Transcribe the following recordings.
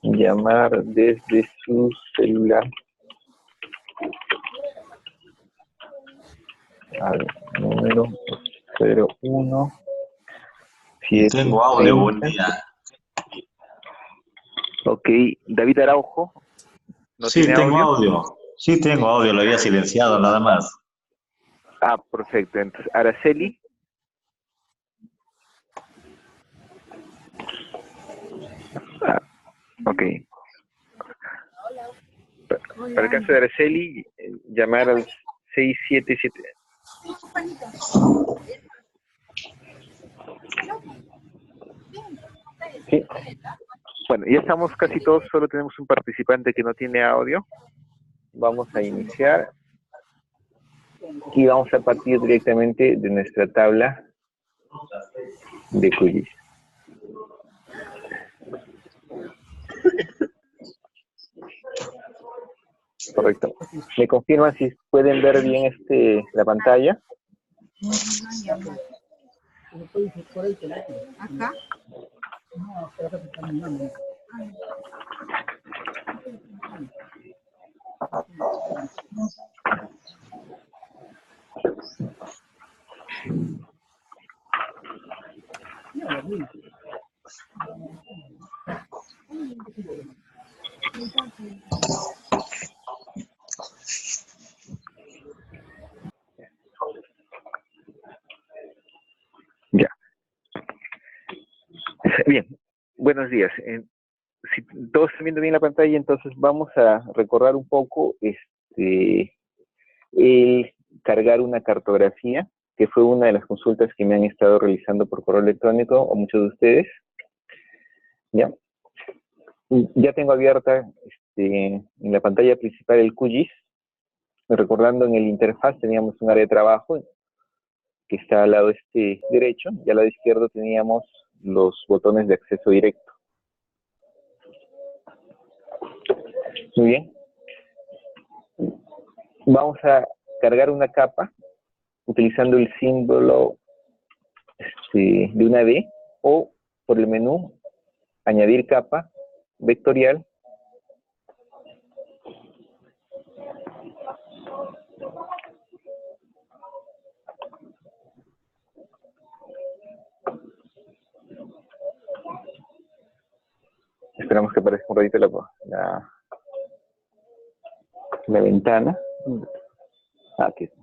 llamar desde su celular al número 01 Tengo audio, 76. buen día. Ok, David Araujo, ¿no Sí, tiene tengo audio? audio. Sí, tengo audio, lo había silenciado nada más. Ah, perfecto. Entonces, Araceli. Ah, ok. Para el caso de Araceli, llamar al 677. Sí. Bueno, ya estamos casi todos, solo tenemos un participante que no tiene audio. Vamos a iniciar y vamos a partir directamente de nuestra tabla de QGIS. Correcto. ¿Me confirman si pueden ver bien la pantalla? Acá. Ya. Bien. Buenos días. Si todos están viendo bien la pantalla, entonces vamos a recordar un poco el cargar una cartografía, que fue una de las consultas que me han estado realizando por correo electrónico, o muchos de ustedes. Ya, ya tengo abierta en la pantalla principal el QGIS. Recordando, en el interfaz teníamos un área de trabajo que está al lado derecho, y al lado izquierdo teníamos los botones de acceso directo. Muy bien. Vamos a cargar una capa utilizando el símbolo de una D, o por el menú añadir capa vectorial. Esperamos que aparezca un ratito la ventana. Aquí está.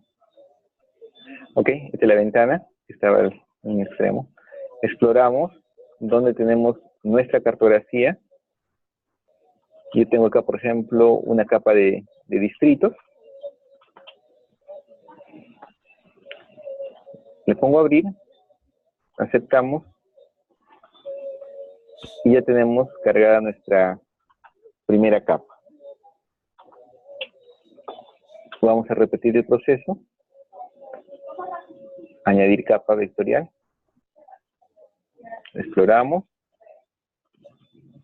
Ok, esta es la ventana que estaba en el extremo. Exploramos donde tenemos nuestra cartografía. Yo tengo acá, por ejemplo, una capa de distritos. Le pongo a abrir, aceptamos, y ya tenemos cargada nuestra primera capa. Vamos a repetir el proceso. Añadir capa vectorial. Exploramos.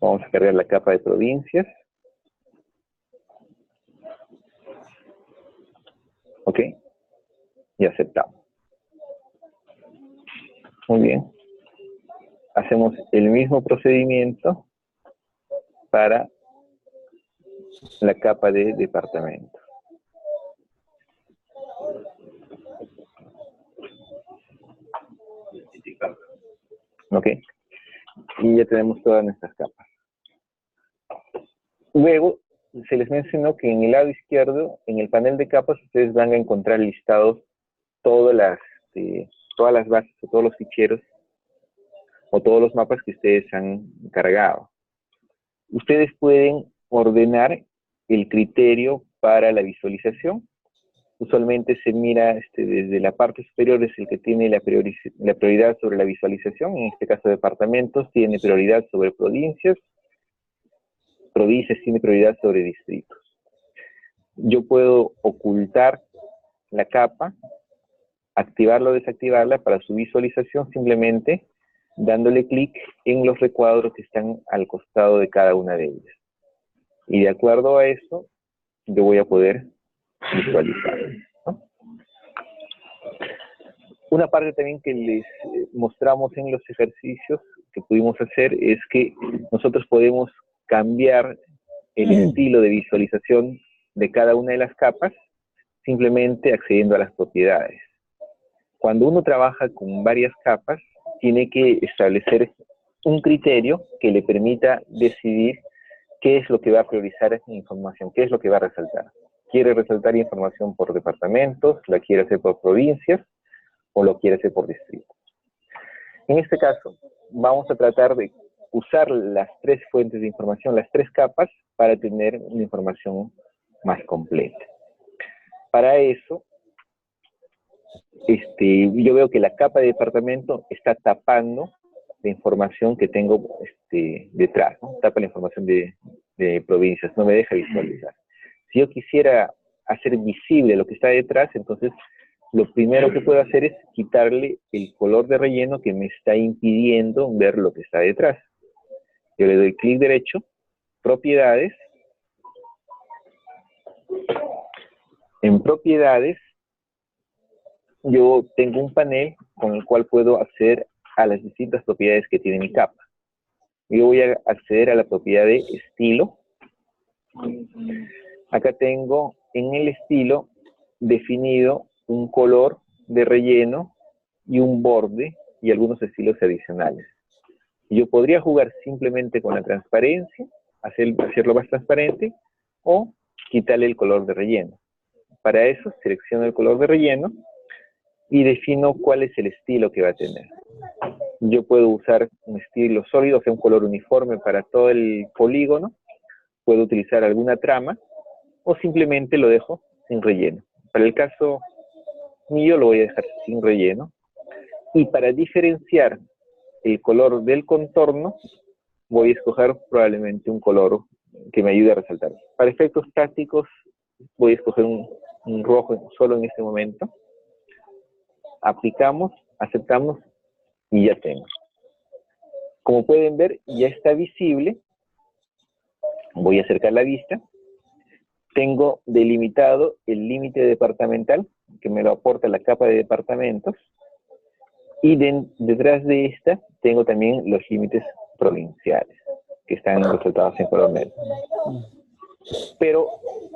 Vamos a cargar la capa de provincias. Ok. Y aceptamos. Muy bien. Hacemos el mismo procedimiento para la capa de departamento. Ok. Y ya tenemos todas nuestras capas. Luego, se les mencionó que en el lado izquierdo, en el panel de capas, ustedes van a encontrar listados todas las bases o todos los ficheros o todos los mapas que ustedes han cargado. Ustedes pueden ordenar el criterio para la visualización. Usualmente se mira desde la parte superior, es el que tiene la prioridad sobre la visualización. En este caso, departamentos tiene prioridad sobre provincias. Provincias tiene prioridad sobre distritos. Yo puedo ocultar la capa, activarla o desactivarla para su visualización, simplemente dándole clic en los recuadros que están al costado de cada una de ellas. Y de acuerdo a eso, yo voy a poder visualizar, ¿no? Una parte también que les mostramos en los ejercicios que pudimos hacer es que nosotros podemos cambiar el estilo de visualización de cada una de las capas simplemente accediendo a las propiedades. Cuando uno trabaja con varias capas, tiene que establecer un criterio que le permita decidir qué es lo que va a priorizar esa información, qué es lo que va a resaltar. ¿Quiere resaltar información por departamentos, la quiere hacer por provincias o lo quiere hacer por distritos? En este caso, vamos a tratar de usar las tres fuentes de información, las tres capas, para tener una información más completa. Para eso, yo veo que la capa de departamento está tapando la información que tengo detrás, ¿no? Tapa la información de provincias, no me deja visualizar. Si yo quisiera hacer visible lo que está detrás, entonces lo primero que puedo hacer es quitarle el color de relleno que me está impidiendo ver lo que está detrás. Yo le doy clic derecho, propiedades. En propiedades, yo tengo un panel con el cual puedo acceder a las distintas propiedades que tiene mi capa. Yo voy a acceder a la propiedad de estilo. Acá tengo en el estilo definido un color de relleno y un borde y algunos estilos adicionales. Yo podría jugar simplemente con la transparencia, hacerlo más transparente, o quitarle el color de relleno. Para eso selecciono el color de relleno y defino cuál es el estilo que va a tener. Yo puedo usar un estilo sólido, o sea, un color uniforme para todo el polígono. Puedo utilizar alguna trama o simplemente lo dejo sin relleno. Para el caso mío lo voy a dejar sin relleno. Y para diferenciar el color del contorno, voy a escoger probablemente un color que me ayude a resaltar. Para efectos prácticos, voy a escoger un rojo solo en este momento. Aplicamos, aceptamos y ya tengo. Como pueden ver, ya está visible. Voy a acercar la vista. Tengo delimitado el límite departamental, que me lo aporta la capa de departamentos. Y detrás de esta tengo también los límites provinciales, que están resaltados en color negro. Pero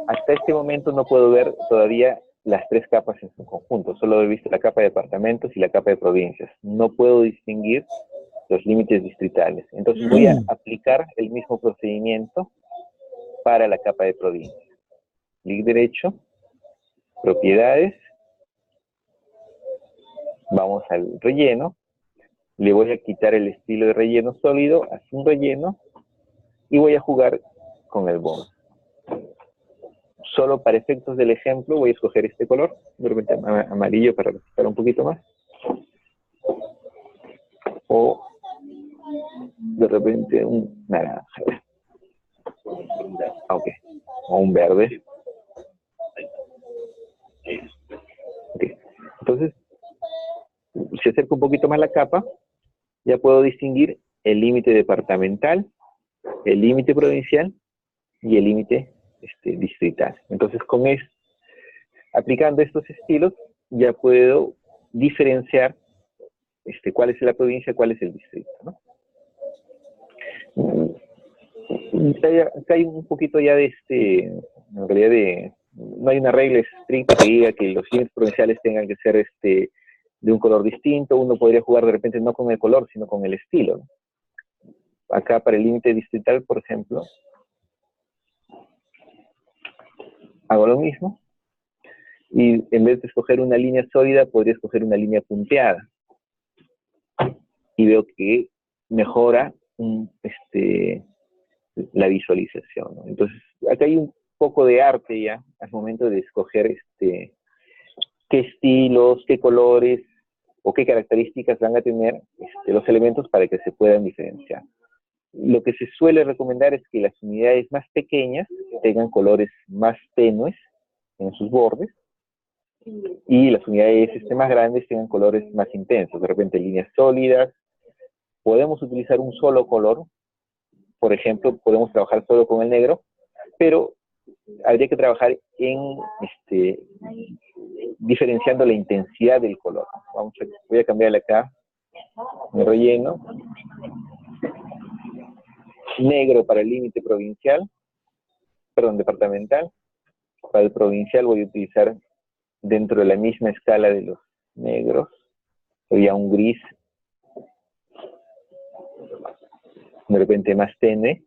hasta este momento no puedo ver todavía las tres capas en su conjunto. Solo he visto la capa de departamentos y la capa de provincias. No puedo distinguir los límites distritales. Entonces voy a aplicar el mismo procedimiento para la capa de provincias. Clic derecho, propiedades. Vamos al relleno. Le voy a quitar el estilo de relleno sólido a un relleno y voy a jugar con el borde. Solo para efectos del ejemplo voy a escoger este color, de repente amarillo para resaltar un poquito más. O de repente un naranja. Ok. O un verde. Okay. Entonces, si acerco un poquito más la capa, ya puedo distinguir el límite departamental, el límite provincial y el límite distrital. Entonces, aplicando estos estilos, ya puedo diferenciar cuál es la provincia, cuál es el distrito, ¿no? Hay un poquito ya en realidad no hay una regla estricta que diga que los límites provinciales tengan que ser de un color distinto. Uno podría jugar de repente no con el color, sino con el estilo, ¿no? Acá para el límite distrital, por ejemplo, hago lo mismo. Y en vez de escoger una línea sólida, podría escoger una línea punteada. Y veo que mejora la visualización, ¿no? Entonces, acá hay un poco de arte ya al momento de escoger qué estilos, qué colores o qué características van a tener los elementos para que se puedan diferenciar. Lo que se suele recomendar es que las unidades más pequeñas tengan colores más tenues en sus bordes y las unidades más grandes tengan colores más intensos, de repente líneas sólidas. Podemos utilizar un solo color, por ejemplo, podemos trabajar solo con el negro, pero habría que trabajar diferenciando la intensidad del color. Voy a cambiarle acá el relleno. negro para el límite provincial, perdón, departamental. Para el provincial voy a utilizar dentro de la misma escala de los negros, sería un gris, de repente más tenue.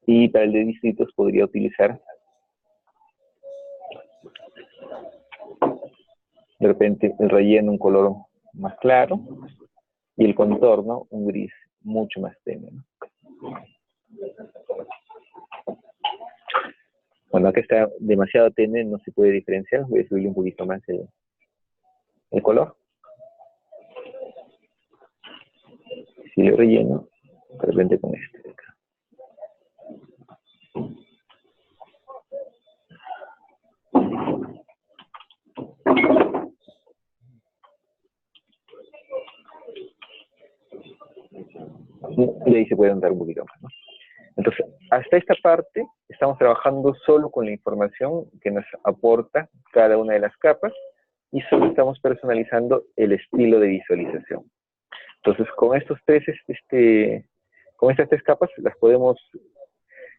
Y para el de distritos podría utilizar de repente el relleno un color más claro y el contorno un gris mucho más tenue, ¿no? Bueno, acá está demasiado tenue, no se puede diferenciar. Voy a subirle un poquito más el color. Si lo relleno, de repente con este de acá. De ahí se puede andar un poquito más, ¿no? Entonces, hasta esta parte estamos trabajando solo con la información que nos aporta cada una de las capas y solo estamos personalizando el estilo de visualización. Entonces, con estos con estas tres capas las podemos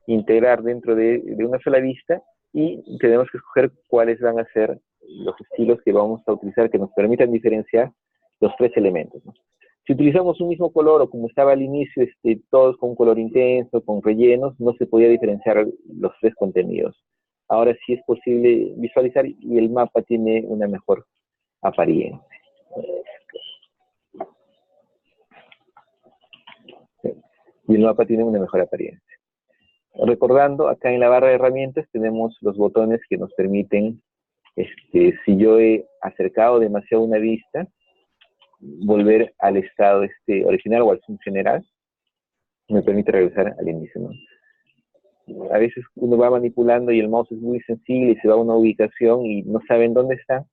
integrar dentro de una sola vista y tenemos que escoger cuáles van a ser los estilos que vamos a utilizar que nos permitan diferenciar los tres elementos, ¿no? Si utilizamos un mismo color o como estaba al inicio, todos con un color intenso, con rellenos, no se podía diferenciar los tres contenidos. Ahora sí es posible visualizar y el mapa tiene una mejor apariencia. Y el mapa tiene una mejor apariencia. Recordando, acá en la barra de herramientas tenemos los botones que nos permiten, si yo he acercado demasiado una vista, volver al estado original o al zoom general, me permite regresar al inicio, ¿no? A veces uno va manipulando y el mouse es muy sensible y se va a una ubicación y no saben dónde está,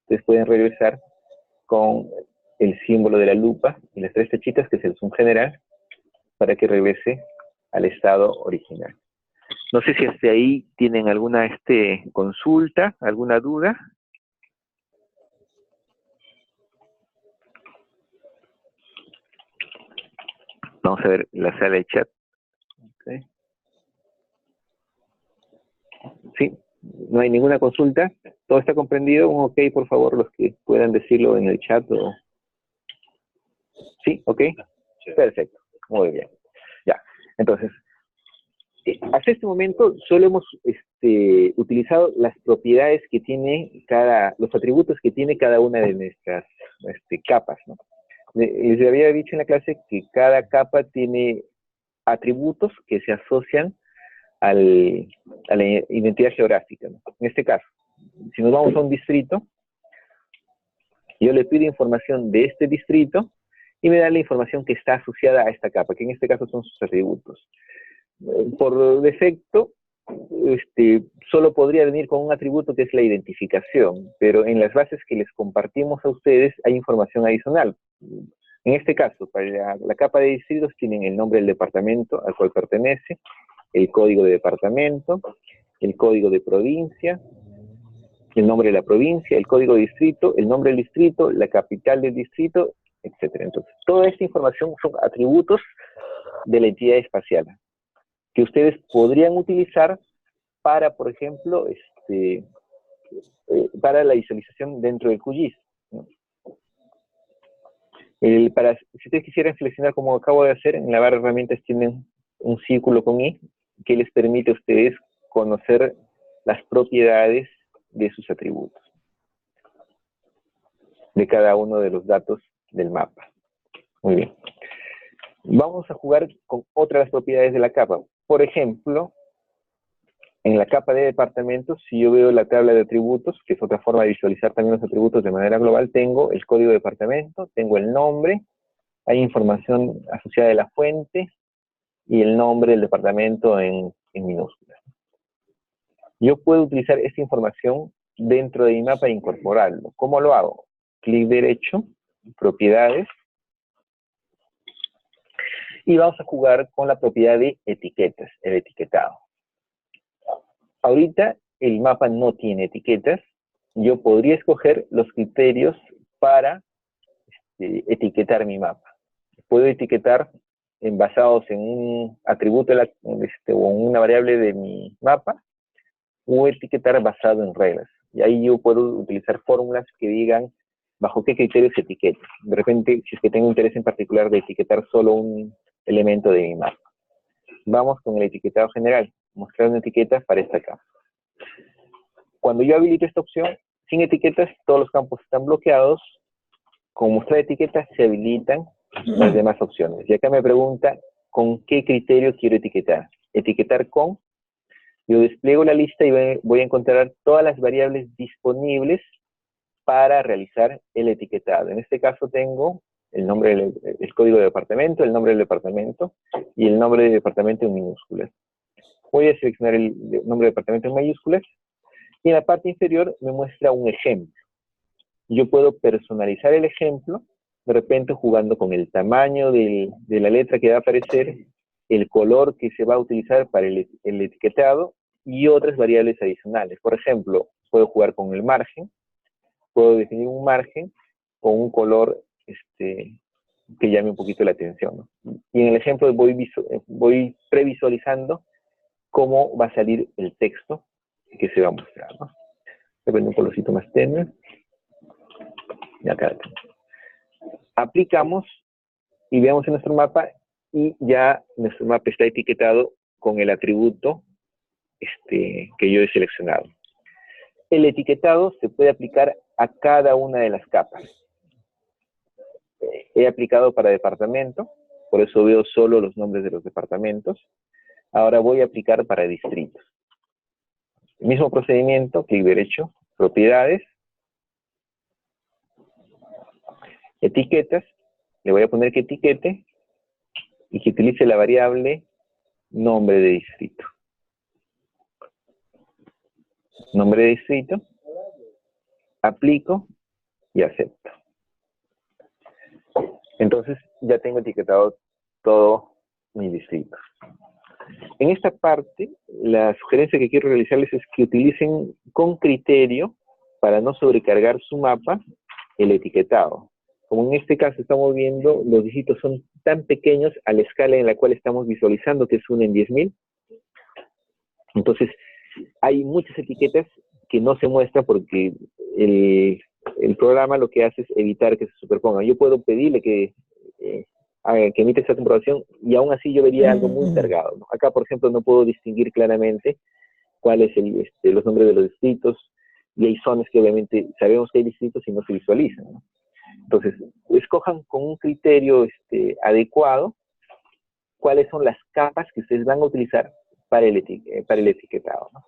entonces pueden regresar con el símbolo de la lupa y las tres flechitas, que es el zoom general, para que regrese al estado original. No sé si hasta ahí tienen alguna consulta, alguna duda. Vamos a ver la sala de chat. Okay. Sí, no hay ninguna consulta. ¿Todo está comprendido? Un ok, por favor, los que puedan decirlo en el chat. Sí, ok. Sí. Perfecto, muy bien. Ya, entonces, hasta este momento solo hemos utilizado las propiedades que tiene los atributos que tiene cada una de nuestras capas, ¿no? Les había dicho en la clase que cada capa tiene atributos que se asocian a la identidad geográfica, ¿no? En este caso, si nos vamos a un distrito, yo le pido información de este distrito y me da la información que está asociada a esta capa, que en este caso son sus atributos. Por defecto, solo podría venir con un atributo que es la identificación, pero en las bases que les compartimos a ustedes hay información adicional. En este caso, para la capa de distritos tienen el nombre del departamento al cual pertenece, el código de departamento, el código de provincia, el nombre de la provincia, el código de distrito, el nombre del distrito, la capital del distrito, etc. Entonces, toda esta información son atributos de la entidad espacial que ustedes podrían utilizar para, por ejemplo, para la visualización dentro del QGIS, ¿no? Si ustedes quisieran seleccionar, como acabo de hacer, en la barra de herramientas tienen un círculo con I que les permite a ustedes conocer las propiedades de sus atributos, de cada uno de los datos del mapa. Muy bien. Vamos a jugar con otras propiedades de la capa. Por ejemplo, en la capa de departamentos, si yo veo la tabla de atributos, que es otra forma de visualizar también los atributos de manera global, tengo el código de departamento, tengo el nombre, hay información asociada de la fuente y el nombre del departamento en minúsculas. Yo puedo utilizar esta información dentro de mi mapa e incorporarlo. ¿Cómo lo hago? Clic derecho, propiedades, y vamos a jugar con la propiedad de etiquetas, el etiquetado. Ahorita el mapa no tiene etiquetas. Yo podría escoger los criterios para etiquetar mi mapa. Puedo etiquetar basados en un atributo o en una variable de mi mapa, o etiquetar basado en reglas. Y ahí yo puedo utilizar fórmulas que digan bajo qué criterios se etiqueta. De repente, si es que tengo interés en particular de etiquetar solo un elemento de mi mapa. Vamos con el etiquetado general. Mostrar una etiqueta para esta capa. Cuando yo habilito esta opción, sin etiquetas, todos los campos están bloqueados. Con mostrar etiquetas se habilitan las demás opciones. Y acá me pregunta con qué criterio quiero etiquetar. Etiquetar con. Yo despliego la lista y voy a encontrar todas las variables disponibles para realizar el etiquetado. En este caso tengo el nombre el código de departamento, el nombre del departamento y el nombre del departamento en minúsculas. Voy a seleccionar el nombre del departamento en mayúsculas y en la parte inferior me muestra un ejemplo. Yo puedo personalizar el ejemplo, de repente jugando con el tamaño de la letra que va a aparecer, el color que se va a utilizar para el etiquetado y otras variables adicionales. Por ejemplo, puedo jugar con el margen, puedo definir un margen con un color que llame un poquito la atención, ¿no? Y en el ejemplo voy previsualizando cómo va a salir el texto que se va a mostrar, ¿no? Voy a poner un colorcito más tenue. Y acá aplicamos y veamos en nuestro mapa y ya nuestro mapa está etiquetado con el atributo que yo he seleccionado. El etiquetado se puede aplicar a cada una de las capas. He aplicado para departamento, por eso veo solo los nombres de los departamentos. Ahora voy a aplicar para distritos. El mismo procedimiento, clic derecho, propiedades, etiquetas, le voy a poner que etiquete y que utilice la variable nombre de distrito. Nombre de distrito, aplico y acepto. Entonces ya tengo etiquetado todo mi distrito. En esta parte, la sugerencia que quiero realizarles es que utilicen con criterio, para no sobrecargar su mapa, el etiquetado. Como en este caso estamos viendo, los dígitos son tan pequeños a la escala en la cual estamos visualizando, que es 1 en 10.000. Entonces, hay muchas etiquetas que no se muestran porque el programa lo que hace es evitar que se superpongan. Yo puedo pedirle que emita esta comprobación y aún así yo vería algo muy cargado, ¿no? Acá, por ejemplo, no puedo distinguir claramente cuáles los nombres de los distritos, y hay zonas que obviamente sabemos que hay distritos y no se visualizan, ¿no? Entonces, escojan con un criterio adecuado cuáles son las capas que ustedes van a utilizar para el etiquetado, ¿no?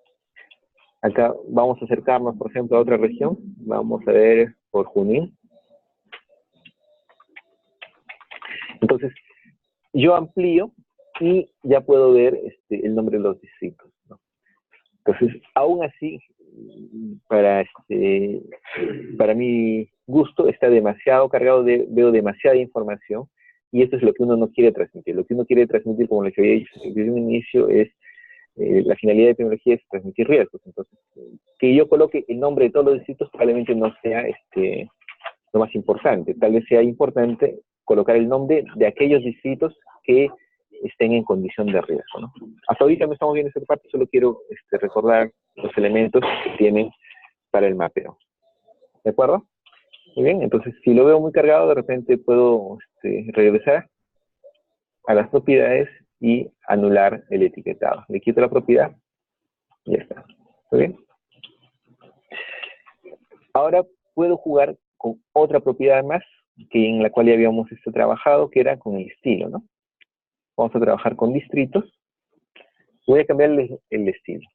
Acá vamos a acercarnos, por ejemplo, a otra región. Vamos a ver por Junín. Entonces, yo amplío y ya puedo ver el nombre de los distritos, ¿no? Entonces, aún así, para mi gusto, está demasiado cargado, veo demasiada información, y esto es lo que uno no quiere transmitir. Lo que uno quiere transmitir, como les había dicho desde un inicio, es la finalidad de tecnología es transmitir riesgos. Entonces, que yo coloque el nombre de todos los distritos probablemente no sea lo más importante. Tal vez sea importante colocar el nombre de aquellos distritos que estén en condición de riesgo, ¿no? Hasta ahorita no estamos viendo esta parte, solo quiero recordar los elementos que tienen para el mapeo. ¿De acuerdo? Muy bien, entonces si lo veo muy cargado, de repente puedo regresar a las propiedades y anular el etiquetado. Le quito la propiedad y ya está. ¿Muy bien? Ahora puedo jugar con otra propiedad más, en la cual ya habíamos trabajado, que era con el estilo, ¿no? Vamos a trabajar con distritos. Voy a cambiar el estilo.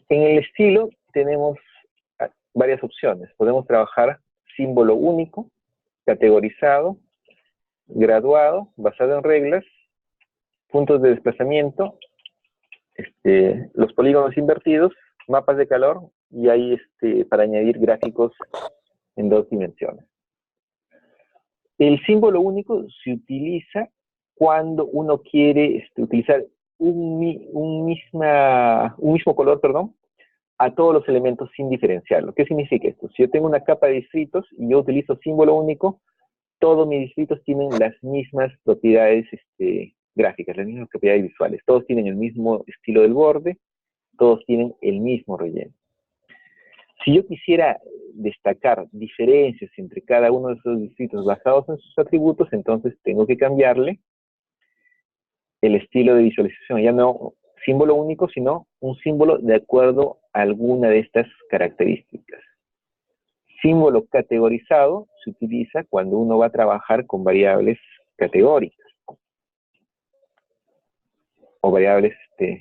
En el estilo tenemos varias opciones. Podemos trabajar símbolo único, categorizado, graduado, basado en reglas, puntos de desplazamiento, los polígonos invertidos, mapas de calor, y ahí para añadir gráficos en 2 dimensiones. El símbolo único se utiliza cuando uno quiere utilizar un mismo color, a todos los elementos sin diferenciarlo. ¿Qué significa esto? Si yo tengo una capa de distritos y yo utilizo símbolo único, todos mis distritos tienen las mismas propiedades gráficas, las mismas propiedades visuales. Todos tienen el mismo estilo del borde, todos tienen el mismo relleno. Si yo quisiera destacar diferencias entre cada uno de esos distritos basados en sus atributos, entonces tengo que cambiarle el estilo de visualización. Ya no símbolo único, sino un símbolo de acuerdo a alguna de estas características. Símbolo categorizado se utiliza cuando uno va a trabajar con variables categóricas o variables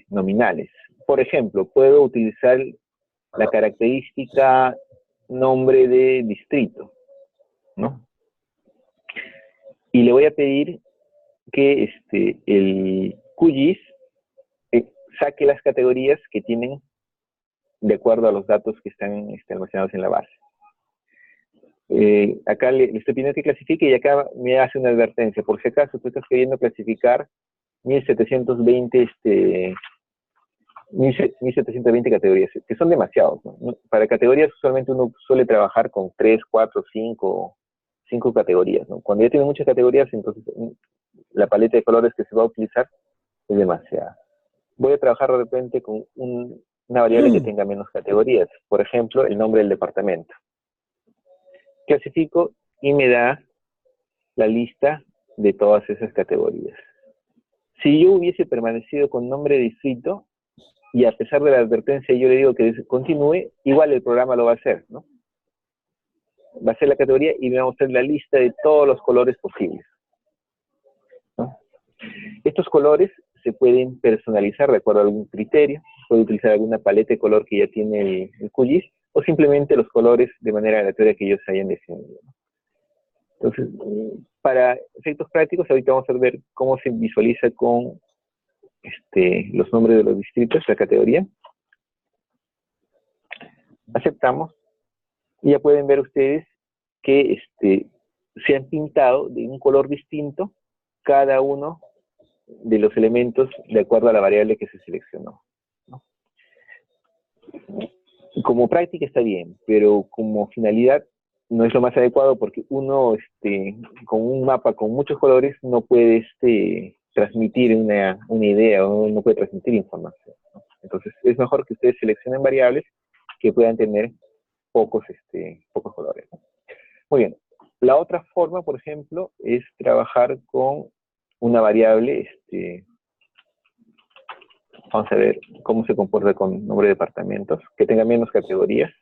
nominales. Por ejemplo, puedo utilizar la característica nombre de distrito, ¿no? Y le voy a pedir que el QGIS saque las categorías que tienen de acuerdo a los datos que están almacenados en la base. Acá le estoy pidiendo que clasifique y acá me hace una advertencia. Por si acaso tú estás queriendo clasificar 1720 categorías, que son demasiados, ¿no? Para categorías usualmente uno suele trabajar con 3, 4, 5 categorías, ¿no? Cuando ya tiene muchas categorías, entonces la paleta de colores que se va a utilizar es demasiada. Voy a trabajar de repente con una variable que tenga menos categorías. Por ejemplo, el nombre del departamento. Clasifico y me da la lista de todas esas categorías. Si yo hubiese permanecido con nombre de distrito, y a pesar de la advertencia yo le digo que continúe, igual el programa lo va a hacer, ¿no? Va a ser la categoría y me va a mostrar la lista de todos los colores posibles, ¿no? Estos colores se pueden personalizar de acuerdo a algún criterio, puede utilizar alguna paleta de color que ya tiene el QGIS, o simplemente los colores de manera aleatoria que ellos hayan definido, ¿no? Entonces, para efectos prácticos, ahorita vamos a ver cómo se visualiza con los nombres de los distritos, la categoría. Aceptamos. Y ya pueden ver ustedes que se han pintado de un color distinto cada uno de los elementos de acuerdo a la variable que se seleccionó, ¿no? Como práctica está bien, pero como finalidad no es lo más adecuado porque uno con un mapa con muchos colores no puede transmitir una idea o no puede transmitir información, ¿no? Entonces es mejor que ustedes seleccionen variables que puedan tener pocos colores, ¿no? Muy bien. La otra forma, por ejemplo, es trabajar con una variable, vamos a ver cómo se comporta con nombre de departamentos, que tenga menos categorías.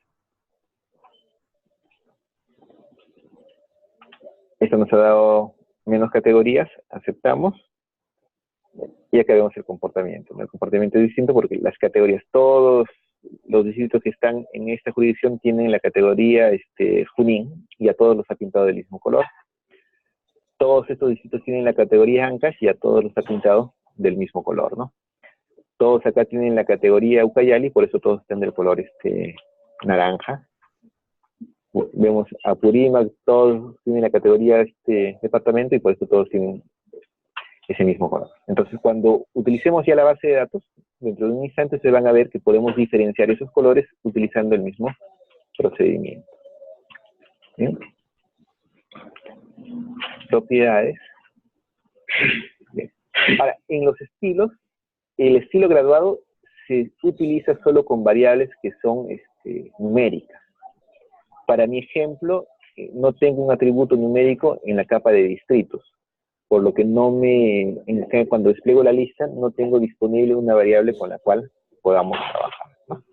Esto nos ha dado menos categorías, aceptamos. Y acá vemos el comportamiento. El comportamiento es distinto porque las categorías, todos los distritos que están en esta jurisdicción tienen la categoría Junín, y a todos los ha pintado del mismo color. Todos estos distritos tienen la categoría Ancash y a todos los ha pintado del mismo color, ¿no? Todos acá tienen la categoría Ucayali, por eso todos están del color naranja. Vemos a Purímac, todos tienen la categoría departamento y por eso todos tienen ese mismo color. Entonces, cuando utilicemos ya la base de datos, dentro de un instante se van a ver que podemos diferenciar esos colores utilizando el mismo procedimiento. ¿Bien? Propiedades. Bien. Ahora, en los estilos, el estilo graduado se utiliza solo con variables que son numéricas. Para mi ejemplo, no tengo un atributo numérico en la capa de distritos, por lo que cuando despliego la lista, no tengo disponible una variable con la cual podamos trabajar, ¿no?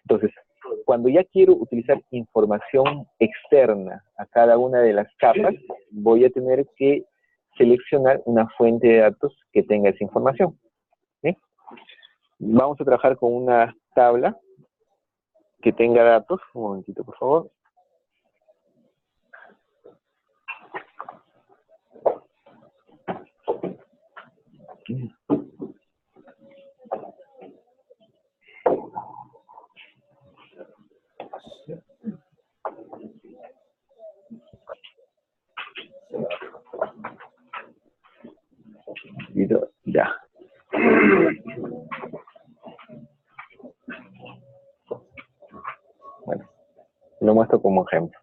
Entonces, cuando ya quiero utilizar información externa a cada una de las capas, voy a tener que seleccionar una fuente de datos que tenga esa información, ¿sí? Vamos a trabajar con una tabla que tenga datos. Un momentito, por favor. Ya. lo muestro como ejemplo.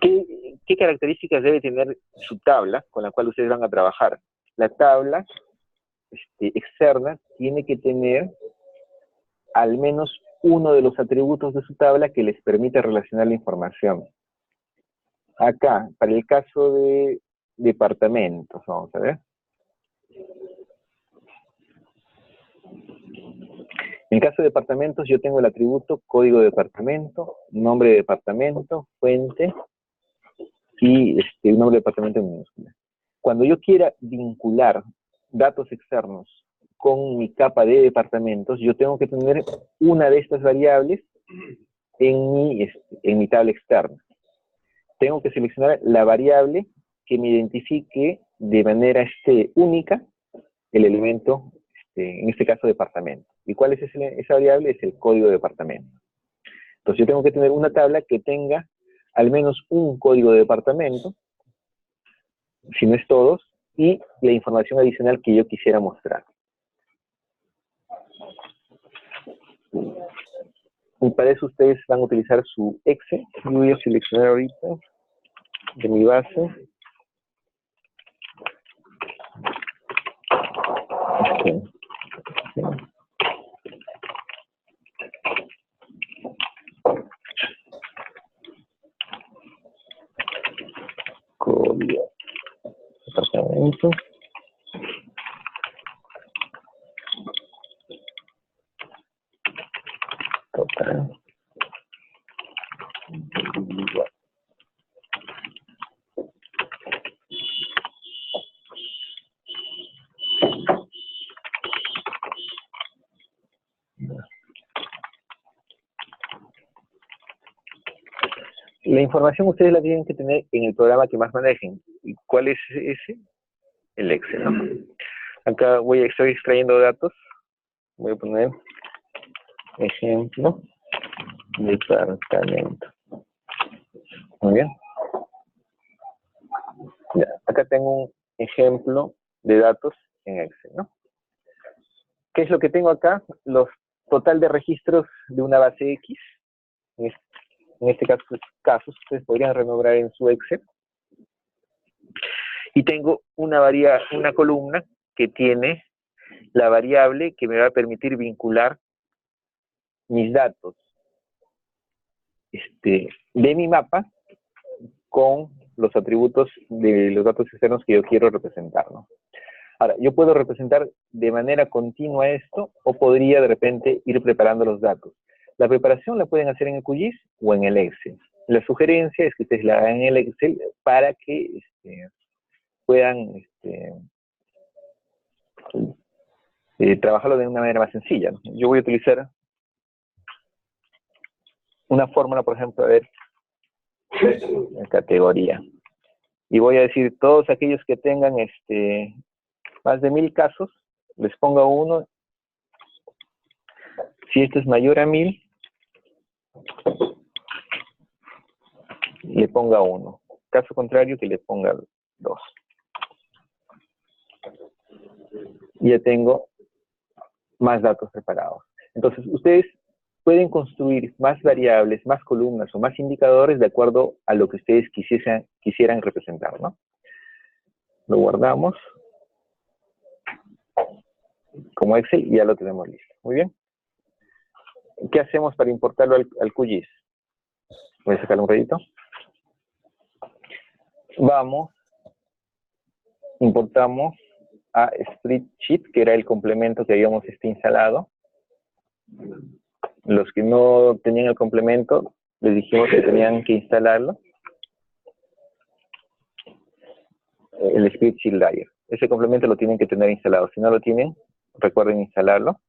¿Qué características debe tener su tabla con la cual ustedes van a trabajar? La tabla externa tiene que tener al menos uno de los atributos de su tabla que les permite relacionar la información. Acá, para el caso de departamentos, vamos a ver. En el caso de departamentos, yo tengo el atributo código de departamento, nombre de departamento, fuente y un nombre de departamento en minúscula. Cuando yo quiera vincular datos externos con mi capa de departamentos, yo tengo que tener una de estas variables en mi tabla externa. Tengo que seleccionar la variable que me identifique de manera única el elemento, en este caso departamento. ¿Y cuál es esa variable? Es el código de departamento. Entonces yo tengo que tener una tabla que tenga al menos un código de departamento, si no es todos, y la información adicional que yo quisiera mostrar. Y para eso ustedes van a utilizar su Excel. Yo voy a seleccionar ahorita de mi base. Código departamento. Total. La información ustedes la tienen que tener en el programa que más manejen. ¿Y cuál es ese? El Excel, ¿no? Acá estoy extrayendo datos. Voy a poner ejemplo departamento. Muy bien. Ya, acá tengo un ejemplo de datos en Excel, ¿no? ¿Qué es lo que tengo acá? Los total de registros de una base X. En este caso, ustedes podrían renombrar en su Excel. Y tengo una columna que tiene la variable que me va a permitir vincular mis datos de mi mapa con los atributos de los datos externos que yo quiero representar, ¿no? Ahora, yo puedo representar de manera continua esto, o podría de repente ir preparando los datos. La preparación la pueden hacer en el QGIS o en el Excel. La sugerencia es que ustedes la hagan en el Excel para que puedan trabajarlo de una manera más sencilla, ¿no? Yo voy a utilizar una fórmula, por ejemplo, a ver, en categoría. Y voy a decir, todos aquellos que tengan más de 1000 casos, les pongo 1. Si esto es mayor a 1000, le ponga 1. Caso contrario, que le ponga 2. Ya tengo más datos preparados. Entonces, ustedes pueden construir más variables, más columnas o más indicadores de acuerdo a lo que ustedes quisieran representar, ¿no? Lo guardamos como Excel y ya lo tenemos listo. Muy bien. ¿Qué hacemos para importarlo al QGIS? Voy a sacar un redito. Vamos, importamos a Spreadsheet, que era el complemento que habíamos instalado. Los que no tenían el complemento, les dijimos que tenían que instalarlo. El Spreadsheet Layer. Ese complemento lo tienen que tener instalado. Si no lo tienen, recuerden instalarlo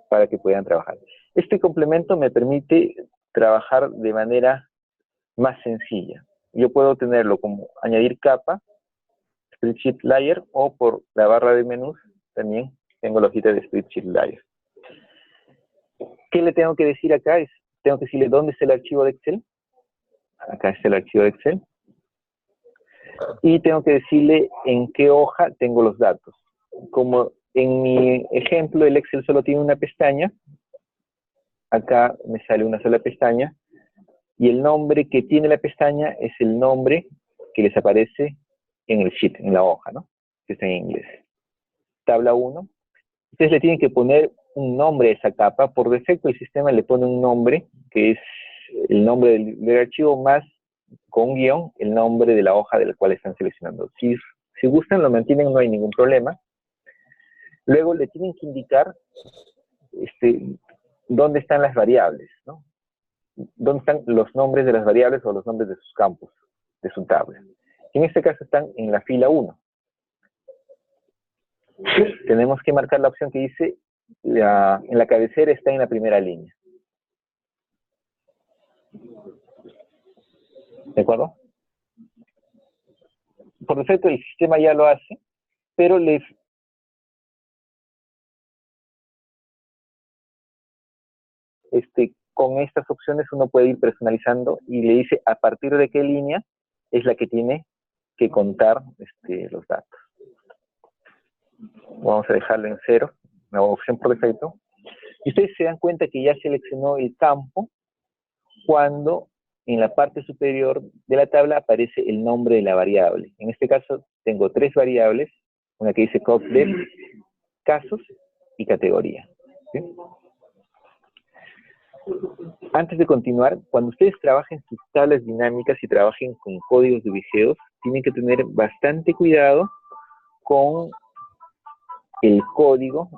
para que puedan trabajar. Este complemento me permite trabajar de manera más sencilla. Yo puedo tenerlo como añadir capa, Spreadsheet Layer, o por la barra de menús también tengo la hojita de Spreadsheet Layer. ¿Qué le tengo que decir acá? Tengo que decirle dónde está el archivo de Excel. Acá está el archivo de Excel. Y tengo que decirle en qué hoja tengo los datos. Como en mi ejemplo el Excel solo tiene una pestaña, acá me sale una sola pestaña, y el nombre que tiene la pestaña es el nombre que les aparece en el sheet, en la hoja, ¿no? Que está en inglés. Tabla 1. Ustedes le tienen que poner un nombre a esa capa. Por defecto el sistema le pone un nombre, que es el nombre del archivo más, con un guión, el nombre de la hoja de la cual están seleccionando. Si gustan, lo mantienen, no hay ningún problema. Luego le tienen que indicar dónde están las variables, ¿no? Dónde están los nombres de las variables o los nombres de sus campos, de su tabla. En este caso están en la fila 1. Tenemos que marcar la opción que dice, en la cabecera está en la primera línea. ¿De acuerdo? Por defecto el sistema ya lo hace, pero con estas opciones uno puede ir personalizando y le dice a partir de qué línea es la que tiene que contar los datos. Vamos a dejarlo en 0, una opción por defecto. Y ustedes se dan cuenta que ya seleccionó el campo cuando en la parte superior de la tabla aparece el nombre de la variable. En este caso tengo 3 variables, una que dice COPDEF, casos y categoría. ¿Sí? Antes de continuar, cuando ustedes trabajen sus tablas dinámicas y trabajen con códigos de Vigeos, tienen que tener bastante cuidado con el código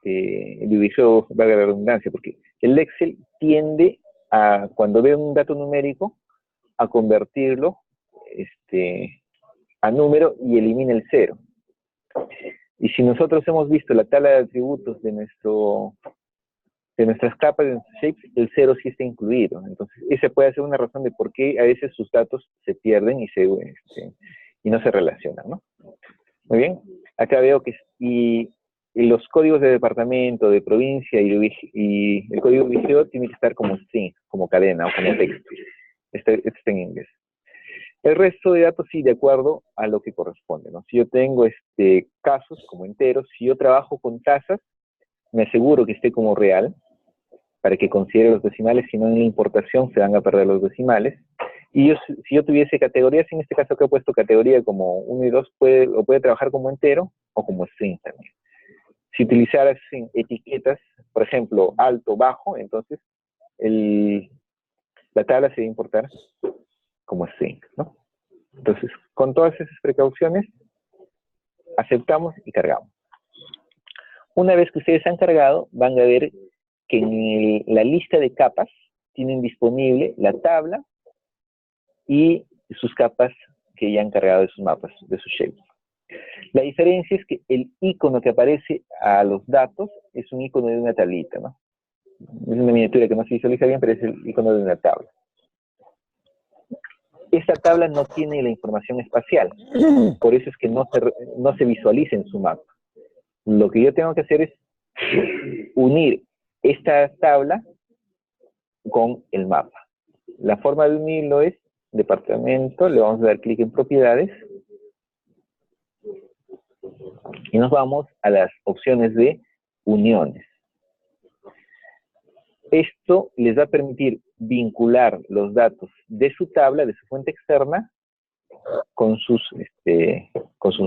de Vigeo, valga la redundancia, porque el Excel tiende a, cuando ve un dato numérico, a convertirlo a número y elimina el 0. Y si nosotros hemos visto la tabla de atributos de nuestras capas, de nuestros shapes, el 0 sí está incluido. Entonces, esa puede ser una razón de por qué a veces sus datos se pierden y no se relacionan, ¿no? Muy bien. Acá veo que y los códigos de departamento, de provincia y el código Vigeo tiene que estar como string, como cadena o como texto. Este está en inglés. El resto de datos sí, de acuerdo a lo que corresponde, ¿no? Si yo tengo casos como enteros, si yo trabajo con tasas, me aseguro que esté como real, para que considere los decimales, si no en la importación se van a perder los decimales. Y si yo tuviese categorías, en este caso que he puesto categoría como 1 y 2, puede trabajar como entero o como string también. Si utilizaras etiquetas, por ejemplo, alto, bajo, entonces la tabla se va a importar como string, ¿no? Entonces, con todas esas precauciones, aceptamos y cargamos. Una vez que ustedes han cargado, van a ver que en la lista de capas tienen disponible la tabla y sus capas que ya han cargado de sus mapas, de sus shapes. La diferencia es que el icono que aparece a los datos es un icono de una tablita, ¿no? Es una miniatura que no se visualiza bien, pero es el icono de una tabla. Esta tabla no tiene la información espacial, por eso es que no se visualiza en su mapa. Lo que yo tengo que hacer es unir esta tabla con el mapa. La forma de unirlo es departamento, le vamos a dar clic en propiedades y nos vamos a las opciones de uniones. Esto les va a permitir vincular los datos de su tabla, de su fuente externa, con sus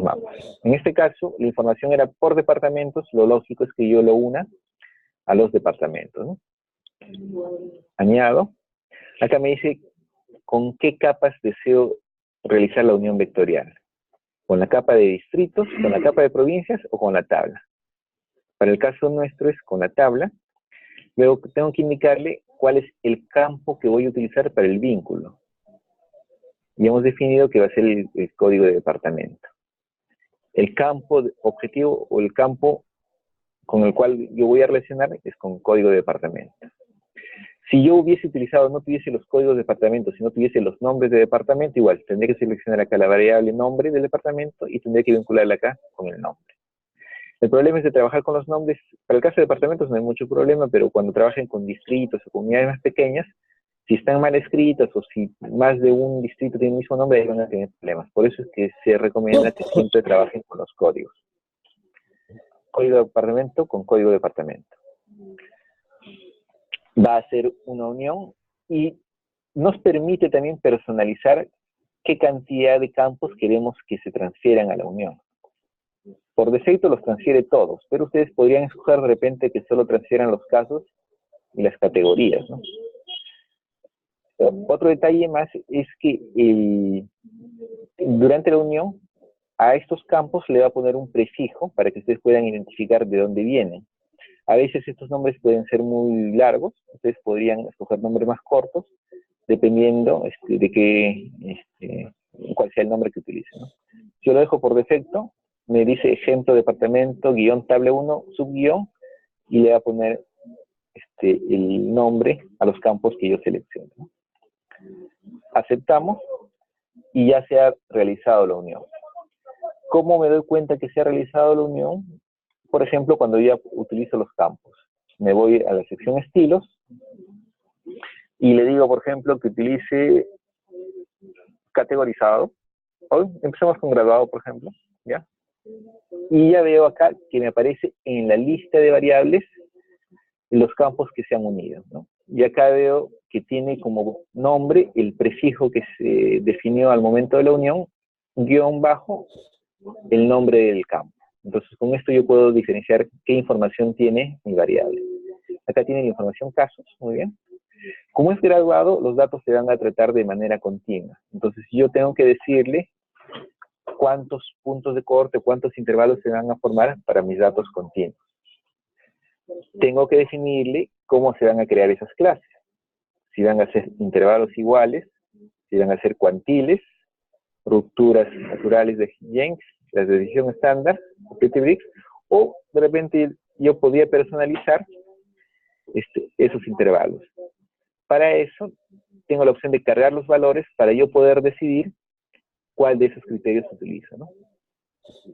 mapas. En este caso, la información era por departamentos, lo lógico es que yo lo una a los departamentos, ¿no? Añado. Acá me dice con qué capas deseo realizar la unión vectorial. ¿Con la capa de distritos, con la capa de provincias o con la tabla? Para el caso nuestro es con la tabla. Luego tengo que indicarle cuál es el campo que voy a utilizar para el vínculo. Y hemos definido que va a ser el código de departamento. El campo objetivo o el campo con el cual yo voy a relacionar es con código de departamento. Si yo hubiese utilizado, no tuviese los códigos de departamento, si no tuviese los nombres de departamento, igual, tendría que seleccionar acá la variable nombre del departamento y tendría que vincularla acá con el nombre. El problema es de trabajar con los nombres. Para el caso de departamentos no hay mucho problema, pero cuando trabajen con distritos o comunidades más pequeñas, si están mal escritos o si más de un distrito tiene el mismo nombre, ahí van a tener problemas. Por eso es que se recomienda que siempre trabajen con los códigos. Código de departamento con código de departamento. va a ser una unión y nos permite también personalizar qué cantidad de campos queremos que se transfieran a la unión. Por defecto los transfiere todos, pero ustedes podrían escoger de repente que solo transfieran los casos y las categorías, ¿no? Otro detalle más es que durante la unión a estos campos le va a poner un prefijo para que ustedes puedan identificar de dónde vienen. A veces estos nombres pueden ser muy largos, ustedes podrían escoger nombres más cortos, dependiendo de cuál sea el nombre que utilicen, ¿no? Yo lo dejo por defecto, me dice ejemplo departamento, guión tabla 1, subguión, y le va a poner el nombre a los campos que yo selecciono, ¿no? Aceptamos y ya se ha realizado la unión. ¿Cómo me doy cuenta que se ha realizado la unión? Por ejemplo, cuando ya utilizo los campos. Me voy a la sección estilos y le digo, por ejemplo, que utilice categorizado. Hoy empezamos con graduado, por ejemplo, ¿ya? Y ya veo acá que me aparece en la lista de variables los campos que se han unido, ¿no? Y acá veo que tiene como nombre el prefijo que se definió al momento de la unión, guión bajo, el nombre del campo. Entonces, con esto yo puedo diferenciar qué información tiene mi variable. Acá tiene la información casos, muy bien. Como es graduado, los datos se van a tratar de manera continua. Entonces, yo tengo que decirle cuántos puntos de corte, cuántos intervalos se van a formar para mis datos continuos. Tengo que definirle cómo se van a crear esas clases. Si van a ser intervalos iguales, si van a ser cuantiles, rupturas naturales de Jenks, las de decisión estándar, Petri-Briggs, o de repente yo podría personalizar esos intervalos. Para eso, tengo la opción de cargar los valores para yo poder decidir cuál de esos criterios utilizo, ¿no?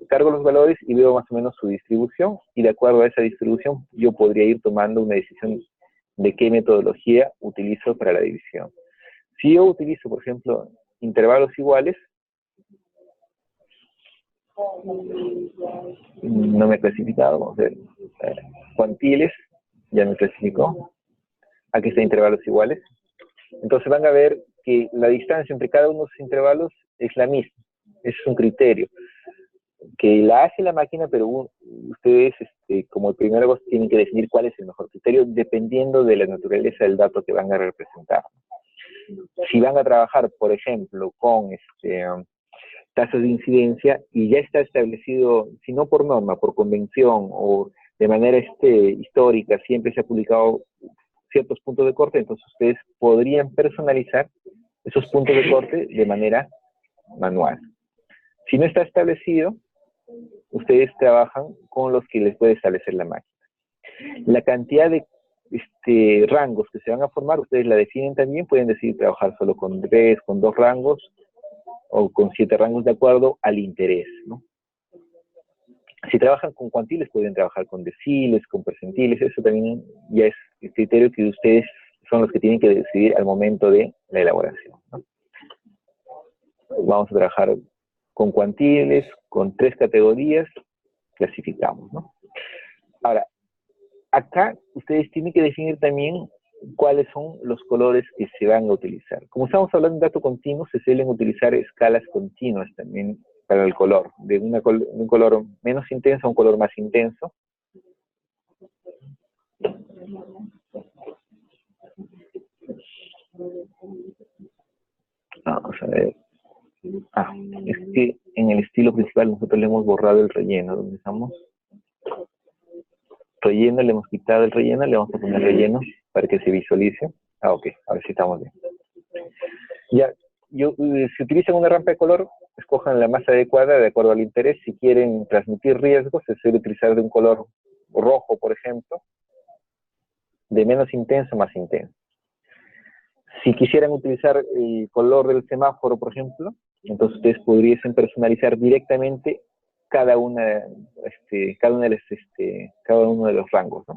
Cargo los valores y veo más o menos su distribución, y de acuerdo a esa distribución, yo podría ir tomando una decisión de qué metodología utilizo para la división. Si yo utilizo, por ejemplo, intervalos iguales, no me he clasificado, vamos a ver, cuantiles, ya me clasificó, aquí está intervalos iguales, entonces van a ver que la distancia entre cada uno de los intervalos es la misma, ese es un criterio, que la hace la máquina, pero ustedes como primero tienen que definir cuál es el mejor criterio, dependiendo de la naturaleza del dato que van a representar. Si van a trabajar, por ejemplo, con tasas de incidencia, y ya está establecido, si no por norma, por convención, o de manera histórica, siempre se ha publicado ciertos puntos de corte, entonces ustedes podrían personalizar esos puntos de corte de manera manual. Si no está establecido, ustedes trabajan con los que les puede establecer la máquina. La cantidad de rangos que se van a formar, ustedes la definen también, pueden decidir trabajar solo con 3, con 2 rangos, o con 7 rangos de acuerdo al interés, ¿no? Si trabajan con cuantiles, pueden trabajar con deciles, con percentiles, eso también ya es el criterio que ustedes son los que tienen que decidir al momento de la elaboración, ¿no? Vamos a trabajar con cuantiles, con 3 categorías, clasificamos, ¿no? Ahora, acá ustedes tienen que definir también cuáles son los colores que se van a utilizar. Como estamos hablando de dato continuo, se suelen utilizar escalas continuas también para el color, de un color menos intenso a un color más intenso. Vamos a ver. Es que en el estilo principal nosotros le hemos borrado el relleno. ¿Dónde estamos? Relleno, le hemos quitado el relleno, le vamos a poner relleno para que se visualice. Ok, ahora sí estamos bien. Ya, si utilizan una rampa de color, escojan la más adecuada de acuerdo al interés. Si quieren transmitir riesgos, se suele utilizar de un color rojo, por ejemplo, de menos intenso a más intenso. Si quisieran utilizar el color del semáforo, por ejemplo, entonces ustedes podrían personalizar directamente cada uno de los rangos, ¿no?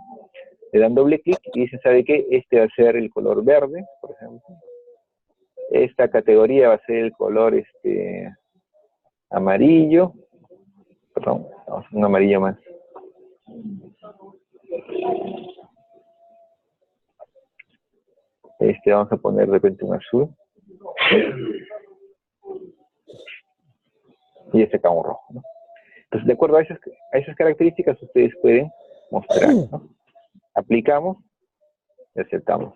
Le dan doble clic y dicen, ¿sabe qué? Este va a ser el color verde, por ejemplo. Esta categoría va a ser el color amarillo. Perdón, vamos a un amarillo más. Vamos a poner de repente un azul. Y acá un rojo, ¿no? Entonces, de acuerdo a esas características, ustedes pueden mostrar, ¿no? Aplicamos y aceptamos.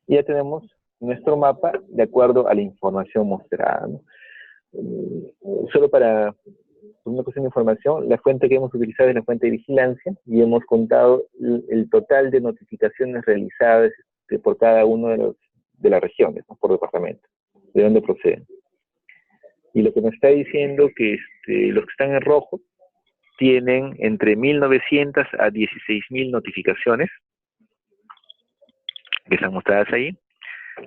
Y ya tenemos nuestro mapa de acuerdo a la información mostrada, ¿no? Solo para una cuestión de información, la fuente que hemos utilizado es la fuente de vigilancia y hemos contado el total de notificaciones realizadas por cada uno de las regiones, ¿no? Por departamento, de dónde proceden. Y lo que nos está diciendo que los que están en rojo tienen entre 1.900 a 16.000 notificaciones que están mostradas ahí.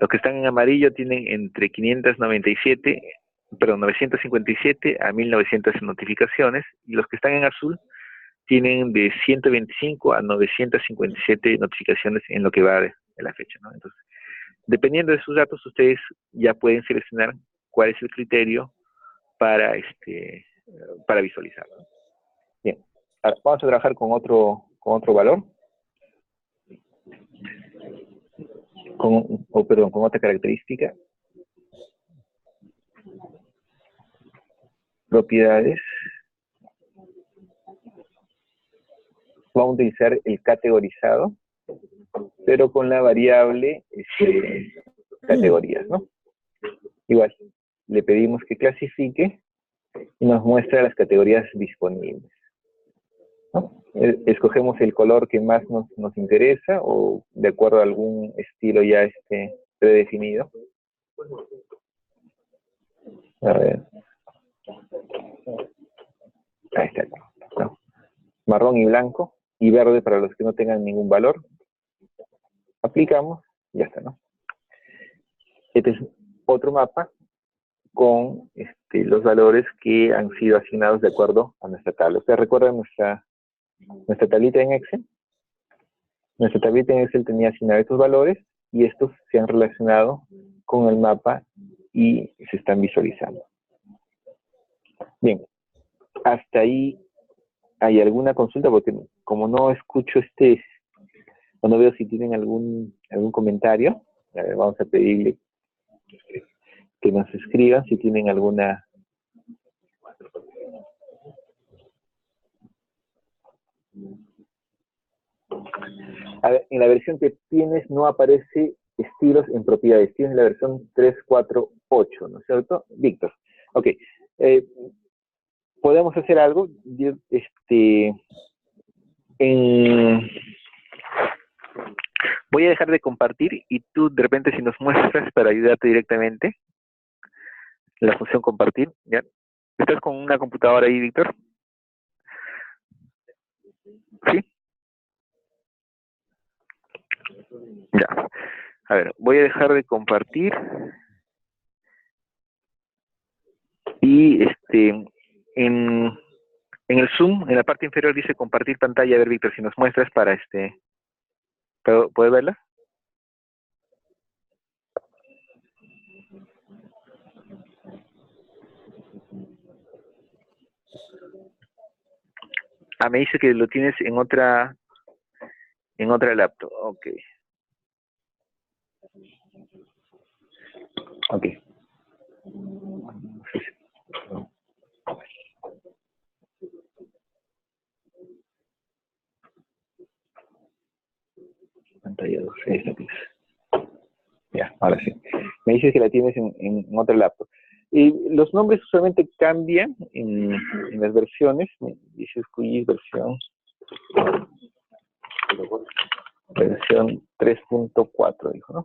Los que están en amarillo tienen entre 957 a 1.900 notificaciones, y los que están en azul tienen de 125 a 957 notificaciones en lo que va de la fecha, ¿no? Entonces, dependiendo de sus datos, ustedes ya pueden seleccionar cuál es el criterio para visualizar, ¿no? Bien, ahora vamos a trabajar con otro valor, con otra característica. Propiedades. Vamos a utilizar el categorizado, pero con la variable categorías, ¿no? Igual, le pedimos que clasifique y nos muestra las categorías disponibles, ¿no? Escogemos el color que más nos interesa o de acuerdo a algún estilo ya predefinido. A ver. Ahí está, ¿no? Marrón y blanco y verde para los que no tengan ningún valor. Aplicamos y ya está, ¿no? Este es otro mapa con los valores que han sido asignados de acuerdo a nuestra tabla. ¿Ustedes recuerdan nuestra tablita en Excel? Nuestra tablita en Excel tenía asignados estos valores y estos se han relacionado con el mapa y se están visualizando. Bien, hasta ahí hay alguna consulta, porque como no escucho no veo si tienen algún comentario. A ver, vamos a pedirle que nos escriban si tienen alguna. A ver, en la versión que tienes no aparece estilos en propiedades. Tienes la versión 348, ¿no es cierto, Víctor? Ok. Podemos hacer algo. Voy a dejar de compartir y tú de repente si nos muestras para ayudarte directamente la función compartir, ¿ya? ¿Estás con una computadora ahí, Víctor? ¿Sí? Ya. A ver, voy a dejar de compartir y en el Zoom, en la parte inferior dice compartir pantalla. A ver, Víctor, si nos muestras para ¿puedes verla? Ah, me dice que lo tienes en otra laptop. Ok. Ok. Pantalla 2, esta que es. Ya, ahora sí. Me dices que la tienes en otra laptop. Y los nombres usualmente cambian en las versiones. Dice QGIS versión 3.4, dijo, ¿no?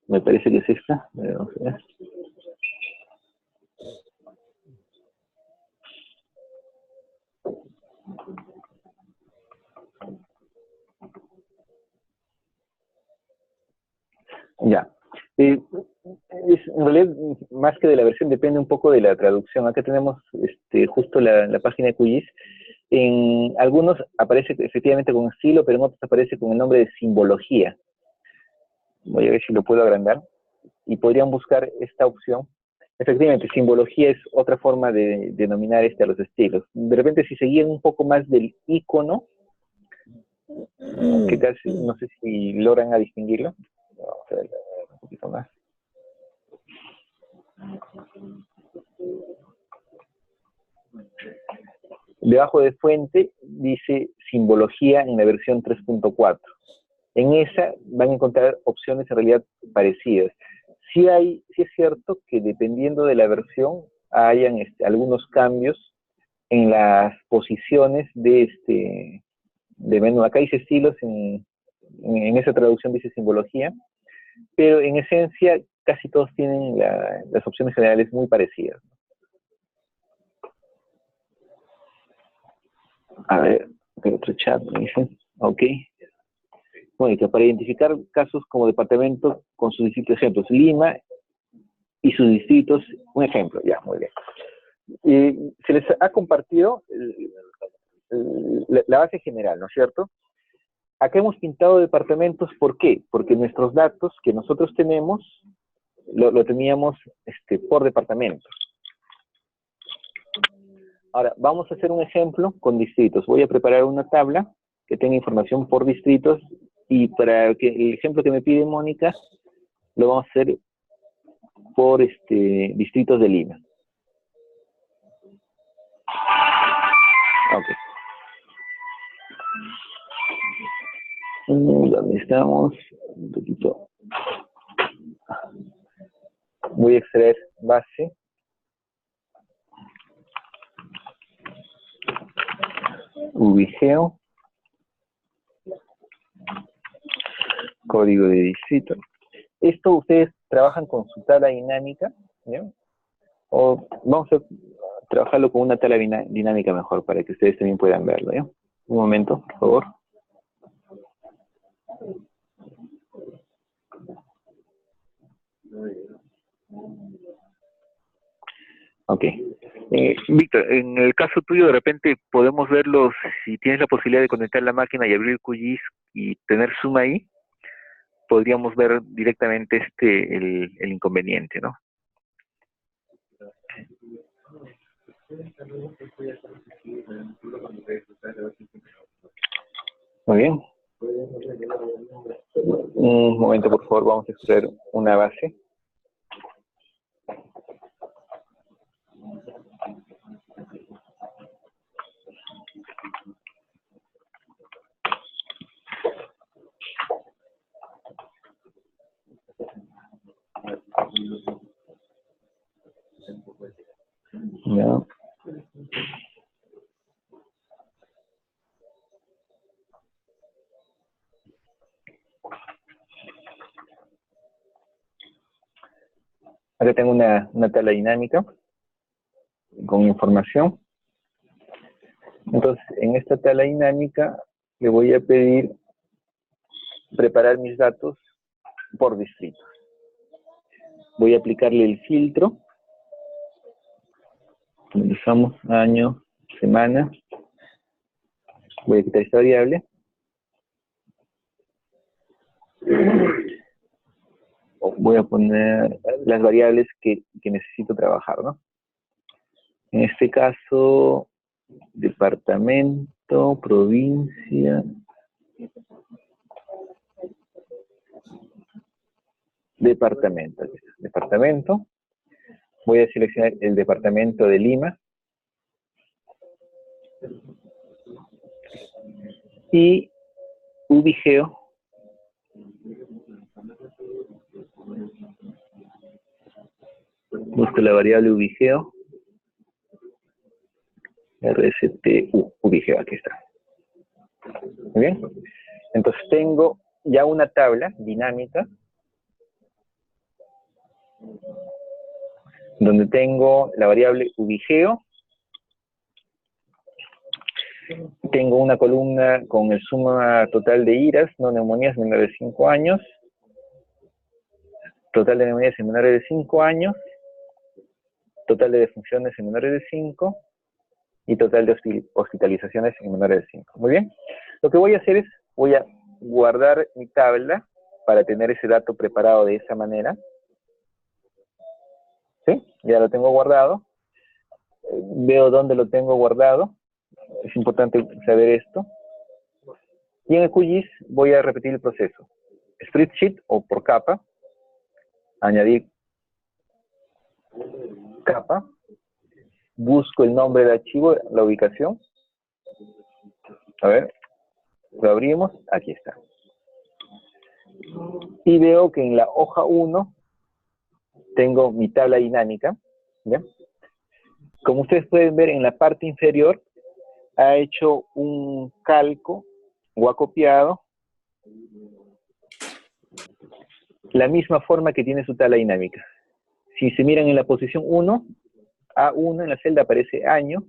Me parece que es esta. Vamos a ver. Ya. En realidad, más que de la versión, depende un poco de la traducción. Acá tenemos justo la página de QGIS. En algunos aparece efectivamente con estilo, pero en otros aparece con el nombre de simbología. Voy a ver si lo puedo agrandar. Y podrían buscar esta opción Efectivamente, simbología es otra forma de denominar a los estilos. De repente, si seguían un poco más del icono, que casi, no sé si logran a distinguirlo. Vamos a ver un poquito más. Debajo de fuente dice simbología en la versión 3.4. En esa van a encontrar opciones en realidad parecidas. Sí es cierto que dependiendo de la versión hayan algunos cambios en las posiciones de menú. Acá dice estilos, en esa traducción dice simbología, pero en esencia casi todos tienen las opciones generales muy parecidas. A ver, otro chat me dice, ok. Mónica, para identificar casos como departamento con sus distintos ejemplos, Lima y sus distritos, un ejemplo, ya, muy bien. Se les ha compartido la base general, ¿no es cierto? Acá hemos pintado departamentos, ¿por qué? Porque nuestros datos que nosotros tenemos, lo teníamos por departamentos. Ahora, vamos a hacer un ejemplo con distritos. Voy a preparar una tabla que tenga información por distritos y para que el ejemplo que me pide Mónica, lo vamos a hacer por distritos de Lima. Ok. ¿Dónde estamos? Un poquito. Voy a extraer base. Ubigeo. Código de distrito. Esto ustedes trabajan con su tabla dinámica, ¿no? O vamos a trabajarlo con una tabla dinámica mejor para que ustedes también puedan verlo, ¿ya? Un momento, por favor. Ok. Víctor, en el caso tuyo, de repente podemos verlos, si tienes la posibilidad de conectar la máquina y abrir el QGIS y tener Zoom ahí, podríamos ver directamente el inconveniente, ¿no? Muy bien. Un momento, por favor, vamos a extraer una base. Ya. Acá tengo una tabla dinámica con información. Entonces, en esta tabla dinámica le voy a pedir preparar mis datos por distrito. Voy a aplicarle el filtro. Usamos año, semana. Voy a quitar esta variable. Voy a poner las variables que necesito trabajar, ¿no? En este caso, departamento, provincia. Departamento. Departamento. Voy a seleccionar el departamento de Lima. Y ubigeo. Busco la variable ubigeo. RSTU, ubigeo, aquí está. Muy bien. Entonces tengo ya una tabla dinámica donde tengo la variable ubigeo. Tengo una columna con el suma total de IRAs, no neumonías menores de 5 años. Total de neumonías en menores de 5 años. Total de defunciones en menores de 5. Y total de hospitalizaciones en menores de 5. Muy bien. Lo que voy a hacer es, voy a guardar mi tabla para tener ese dato preparado de esa manera. ¿Sí? ya lo tengo guardado. Veo dónde lo tengo guardado. Es importante saber esto. Y en el QGIS voy a repetir el proceso. Spreadsheet o por capa. Añadir capa. Busco el nombre del archivo, la ubicación. A ver, lo abrimos. Aquí está. Y veo que en la hoja 1 tengo mi tabla dinámica. ¿Ya? Como ustedes pueden ver, en la parte inferior ha hecho un calco o ha copiado la misma forma que tiene su tabla dinámica. Si se miran en la posición 1, A1 en la celda aparece año,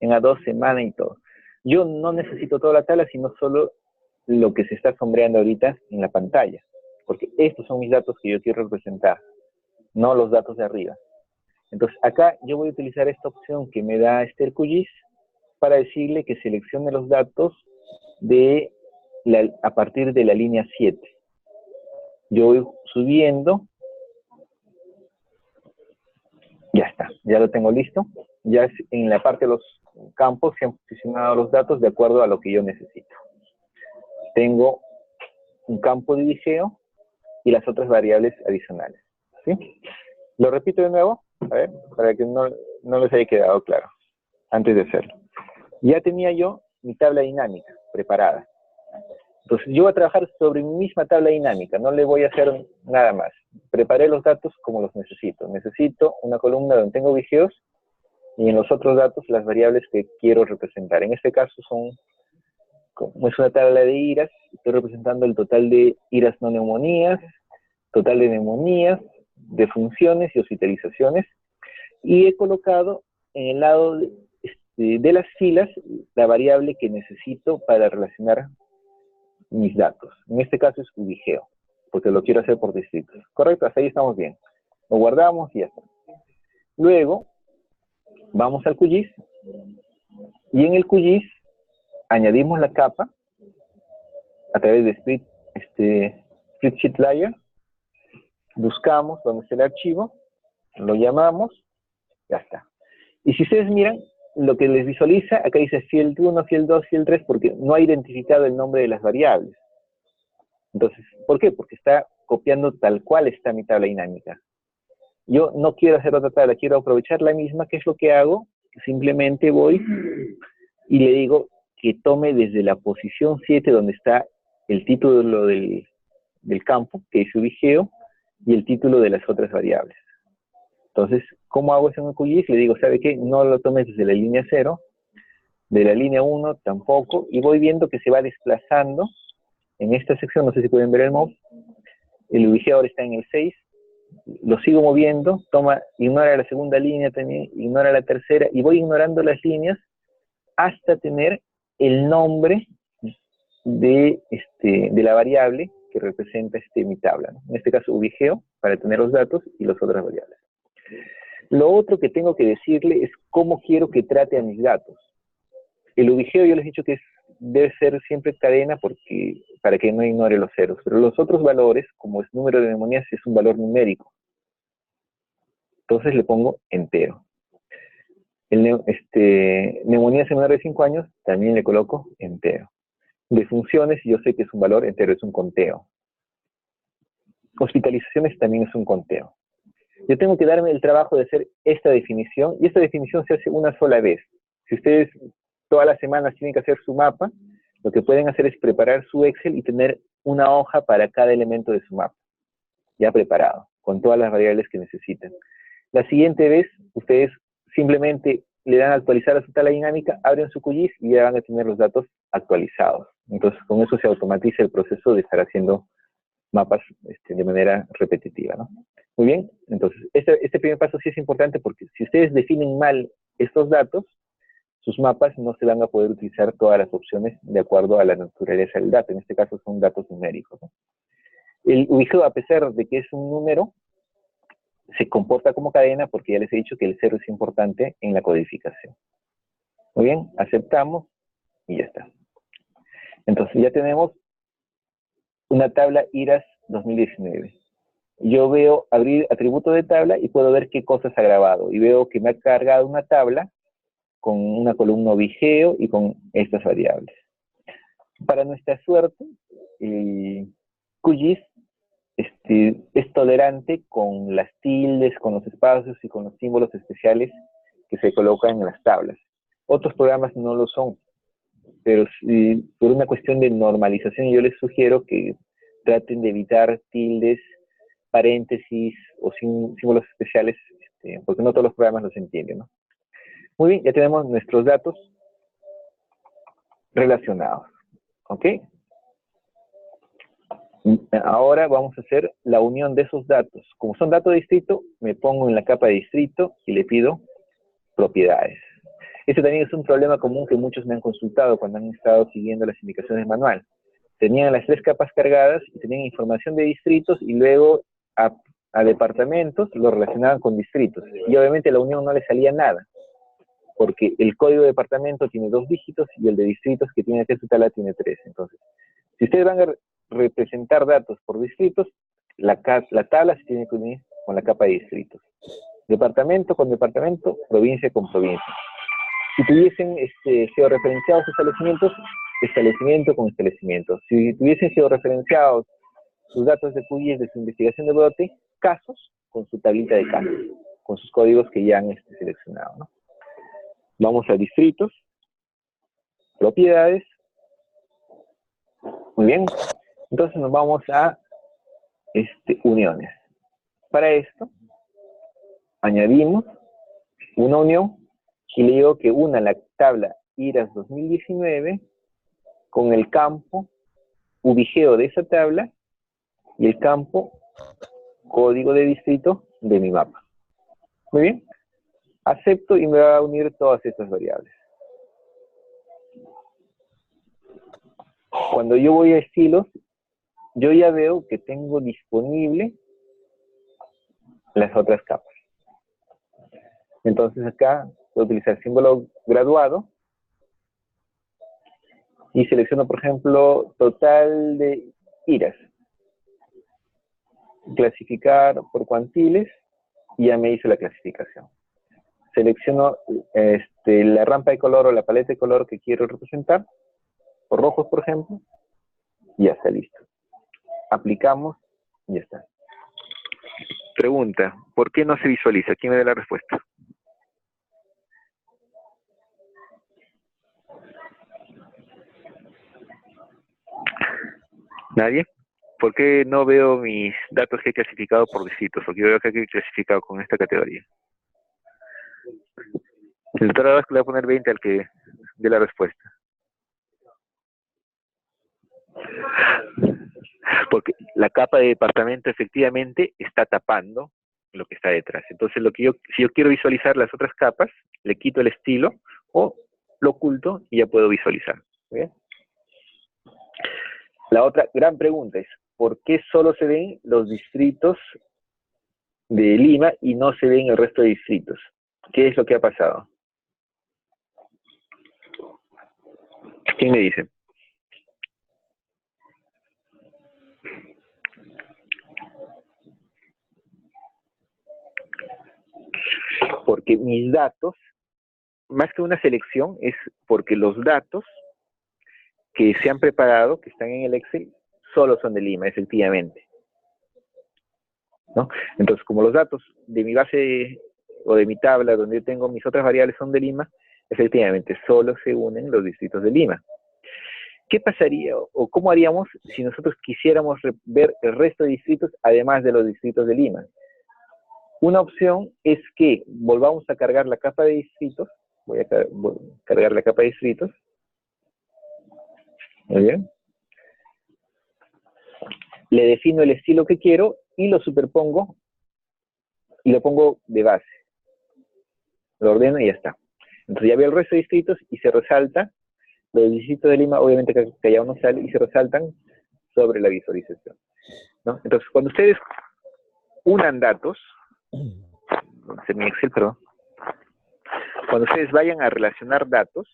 en A2 semana y todo. Yo no necesito toda la tabla, sino solo lo que se está sombreando ahorita en la pantalla, porque estos son mis datos que yo quiero representar, no los datos de arriba. Entonces acá yo voy a utilizar esta opción que me da el QGIS para decirle que seleccione los datos a partir de la línea 7. Yo voy subiendo. Ya está, ya lo tengo listo. Ya en la parte de los campos se han posicionado los datos de acuerdo a lo que yo necesito. Tengo un campo de vigeo y las otras variables adicionales. ¿Sí? Lo repito de nuevo, a ver, para que no les haya quedado claro antes de hacerlo. Ya tenía yo mi tabla dinámica preparada. Entonces yo voy a trabajar sobre mi misma tabla dinámica, no le voy a hacer nada más. Preparé los datos como los necesito. Necesito una columna donde tengo vigeos y en los otros datos las variables que quiero representar. En este caso como es una tabla de IRAs, estoy representando el total de IRAs no neumonías, total de neumonías, de funciones y hospitalizaciones, y he colocado en el lado de las filas la variable que necesito para relacionar mis datos. En este caso es ubigeo, porque lo quiero hacer por distritos. Correcto, hasta ahí estamos bien. Lo guardamos y ya está. Luego, vamos al QGIS, y en el QGIS añadimos la capa a través de Spreadsheet Layer, buscamos donde está el archivo, lo llamamos, ya está. Y si ustedes miran, lo que les visualiza, acá dice Field 1, Field 2, Field 3, porque no ha identificado el nombre de las variables. Entonces, ¿por qué? Porque está copiando tal cual está mi tabla dinámica. Yo no quiero hacer otra tabla, quiero aprovechar la misma. ¿Qué es lo que hago? Simplemente voy y le digo que tome desde la posición 7, donde está el título del campo, que es ubigeo, y el título de las otras variables. Entonces, ¿cómo hago eso en el QGIS? Le digo, ¿sabe qué? No lo tomes desde la línea 0, de la línea 1 tampoco, y voy viendo que se va desplazando en esta sección. No sé si pueden ver el mouse. El ubigeo ahora está en el 6, lo sigo moviendo, ignora la segunda línea también, ignora la tercera, y voy ignorando las líneas hasta tener el nombre de la variable que representa mi tabla, ¿no? En este caso ubigeo, para tener los datos y las otras variables. Lo otro que tengo que decirle es cómo quiero que trate a mis datos. El ubigeo yo les he dicho que debe ser siempre cadena para que no ignore los ceros, pero los otros valores, como es número de neumonías, es un valor numérico. Entonces le pongo entero. Neumonías en menor de 5 años, también le coloco entero. De funciones, yo sé que es un valor entero, es un conteo. Hospitalizaciones también es un conteo. Yo tengo que darme el trabajo de hacer esta definición, y esta definición se hace una sola vez. Si ustedes todas las semanas tienen que hacer su mapa, lo que pueden hacer es preparar su Excel y tener una hoja para cada elemento de su mapa, ya preparado, con todas las variables que necesitan. La siguiente vez, ustedes simplemente le dan a actualizar a su tabla dinámica, abren su QGIS y ya van a tener los datos actualizados. Entonces, con eso se automatiza el proceso de estar haciendo mapas de manera repetitiva, ¿no? Muy bien, entonces, este primer paso sí es importante, porque si ustedes definen mal estos datos, sus mapas no se van a poder utilizar todas las opciones de acuerdo a la naturaleza del dato. En este caso son datos numéricos, ¿no? El ubigeo, a pesar de que es un número, se comporta como cadena, porque ya les he dicho que el 0 es importante en la codificación. Muy bien, aceptamos y ya está. Entonces ya tenemos una tabla IRAS 2019. yo veo abrir atributo de tabla y puedo ver qué cosas ha grabado. Y veo que me ha cargado una tabla con una columna obigeo y con estas variables. Para nuestra suerte, QGIS es tolerante con las tildes, con los espacios y con los símbolos especiales que se colocan en las tablas. Otros programas no lo son, pero por una cuestión de normalización yo les sugiero que traten de evitar tildes, paréntesis o símbolos especiales, porque no todos los programas los entienden, ¿no? Muy bien, ya tenemos nuestros datos relacionados, ¿ok? Ahora vamos a hacer la unión de esos datos. Como son datos de distrito, me pongo en la capa de distrito y le pido propiedades. Este también es un problema común que muchos me han consultado cuando han estado siguiendo las indicaciones manual. Tenían las 3 capas cargadas y tenían información de distritos y luego a departamentos lo relacionaban con distritos. Y obviamente la unión no le salía nada, porque el código de departamento tiene 2 dígitos y el de distritos que tiene que su tabla tiene 3. Entonces, si ustedes van a representar datos por distritos, la tabla se tiene que unir con la capa de distritos. Departamento con departamento, provincia con provincia. Si tuviesen georreferenciados establecimientos, establecimiento con establecimiento. Si tuviesen georreferenciados sus datos de QGIS de su investigación de brote, casos con su tablita de casos, con sus códigos que ya han seleccionado, ¿no? Vamos a distritos, propiedades. Muy bien. Entonces nos vamos a uniones. Para esto, añadimos una unión y le digo que una la tabla IRAS 2019 con el campo ubigeo de esa tabla y el campo código de distrito de mi mapa. Muy bien. Acepto y me va a unir todas estas variables. Cuando yo voy a estilos, yo ya veo que tengo disponible las otras capas. Entonces acá voy a utilizar símbolo graduado y selecciono, por ejemplo, total de IRAS. Clasificar por cuantiles y ya me hizo la clasificación. Selecciono la rampa de color o la paleta de color que quiero representar, por rojos, por ejemplo, y ya está listo. Aplicamos y ya está. Pregunta, ¿por qué no se visualiza? ¿Quién me da la respuesta? ¿Nadie? ¿Por qué no veo mis datos que he clasificado por distritos? Porque yo veo que he clasificado con esta categoría. El doctor le voy a poner 20 al que dé la respuesta. Porque la capa de departamento efectivamente está tapando lo que está detrás. Entonces, si yo quiero visualizar las otras capas, le quito el estilo o lo oculto y ya puedo visualizar. ¿Bien? La otra gran pregunta es, ¿por qué solo se ven los distritos de Lima y no se ven el resto de distritos? ¿Qué es lo que ha pasado? ¿Quién me dice? Porque mis datos, más que una selección, es porque los datos que se han preparado, que están en el Excel, solo son de Lima, efectivamente, ¿no? Entonces, como los datos de mi base o de mi tabla, donde yo tengo mis otras variables, son de Lima, efectivamente, solo se unen los distritos de Lima. ¿Qué pasaría o cómo haríamos si nosotros quisiéramos ver el resto de distritos, además de los distritos de Lima? Una opción es que volvamos a cargar la capa de distritos. Voy a cargar la capa de distritos. Muy bien. Le defino el estilo que quiero y lo superpongo y lo pongo de base. Lo ordeno y ya está. Entonces ya veo el resto de distritos y se resalta. Los distritos de Lima, obviamente Callao no sale y se resaltan sobre la visualización, ¿no? Entonces, cuando ustedes unan datos, en mi Excel, perdón. Cuando ustedes vayan a relacionar datos,